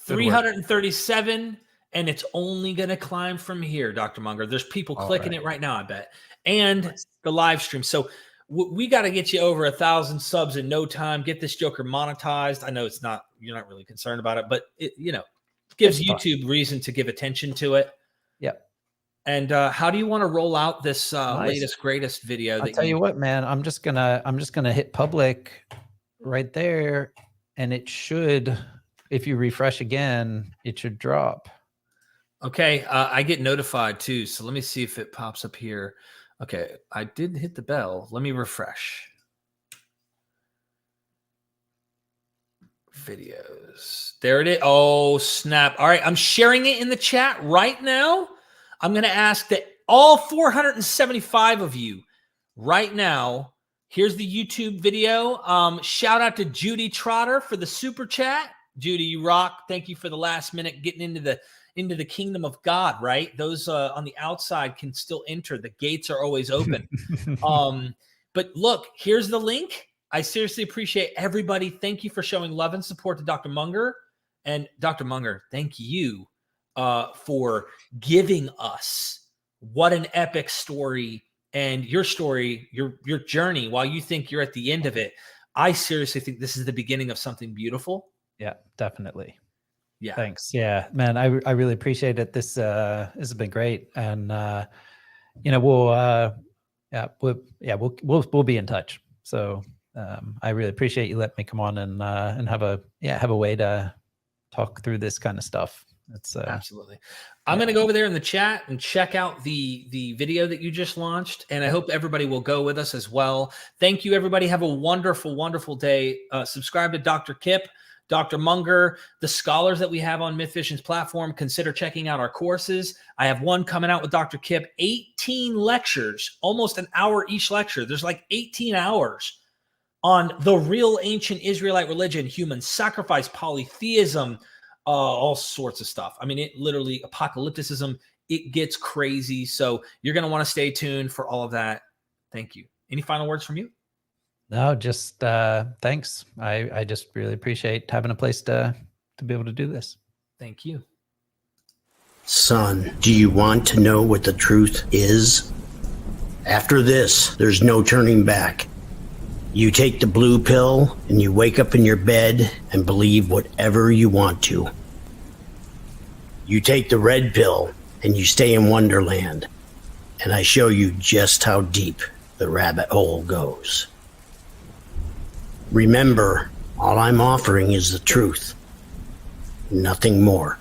337, and it's only going to climb from here, Dr. Monger. There's people clicking it right now, I bet. And the live stream. So we got to get you over 1,000 subs in no time. Get this joker monetized. I know you're not really concerned about it, but it, gives YouTube reason to give attention to it. Yep. And how do you want to roll out this latest greatest video? I'll tell you what, man. I'm just gonna hit public right there, and it should, if you refresh again, it should drop. Okay, I get notified too, so let me see if it pops up here. Okay, I did hit the bell. Let me refresh. Videos. There it is. Oh, snap. All right, I'm sharing it in the chat right now. I'm going to ask that all 475 of you right now, here's the YouTube video. Shout out to Judy Trotter for the super chat. Judy, you rock. Thank you for the last minute getting into the kingdom of God, right? Those on the outside can still enter. The gates are always open. But look, here's the link. I seriously appreciate everybody. Thank you for showing love and support to Dr. Monger. And Dr. Monger, thank you for giving us what an epic story, and your story, your journey, while you think you're at the end of it. I seriously think this is the beginning of something beautiful. Yeah, definitely. Yeah. Thanks. Yeah, man, I really appreciate it. This has been great. And we'll be in touch. So I really appreciate you letting me come on and have a way to talk through this kind of stuff. It's absolutely. I'm going to go over there in the chat and check out the video that you just launched. And I hope everybody will go with us as well. Thank you, everybody. Have a wonderful, wonderful day. Subscribe to Dr. Kip, Dr. Monger, the scholars that we have on MythVision's platform. Consider checking out our courses. I have one coming out with Dr. Kip, 18 lectures, almost an hour each lecture. There's like 18 hours on the real ancient Israelite religion, human sacrifice, polytheism, all sorts of stuff. I mean, it literally, apocalypticism, it gets crazy. So you're going to want to stay tuned for all of that. Thank you. Any final words from you? No, just thanks. I just really appreciate having a place to be able to do this. Thank you. Son, do you want to know what the truth is? After this, there's no turning back. You take the blue pill and you wake up in your bed and believe whatever you want to. You take the red pill and you stay in Wonderland, and I show you just how deep the rabbit hole goes. Remember, all I'm offering is the truth, nothing more.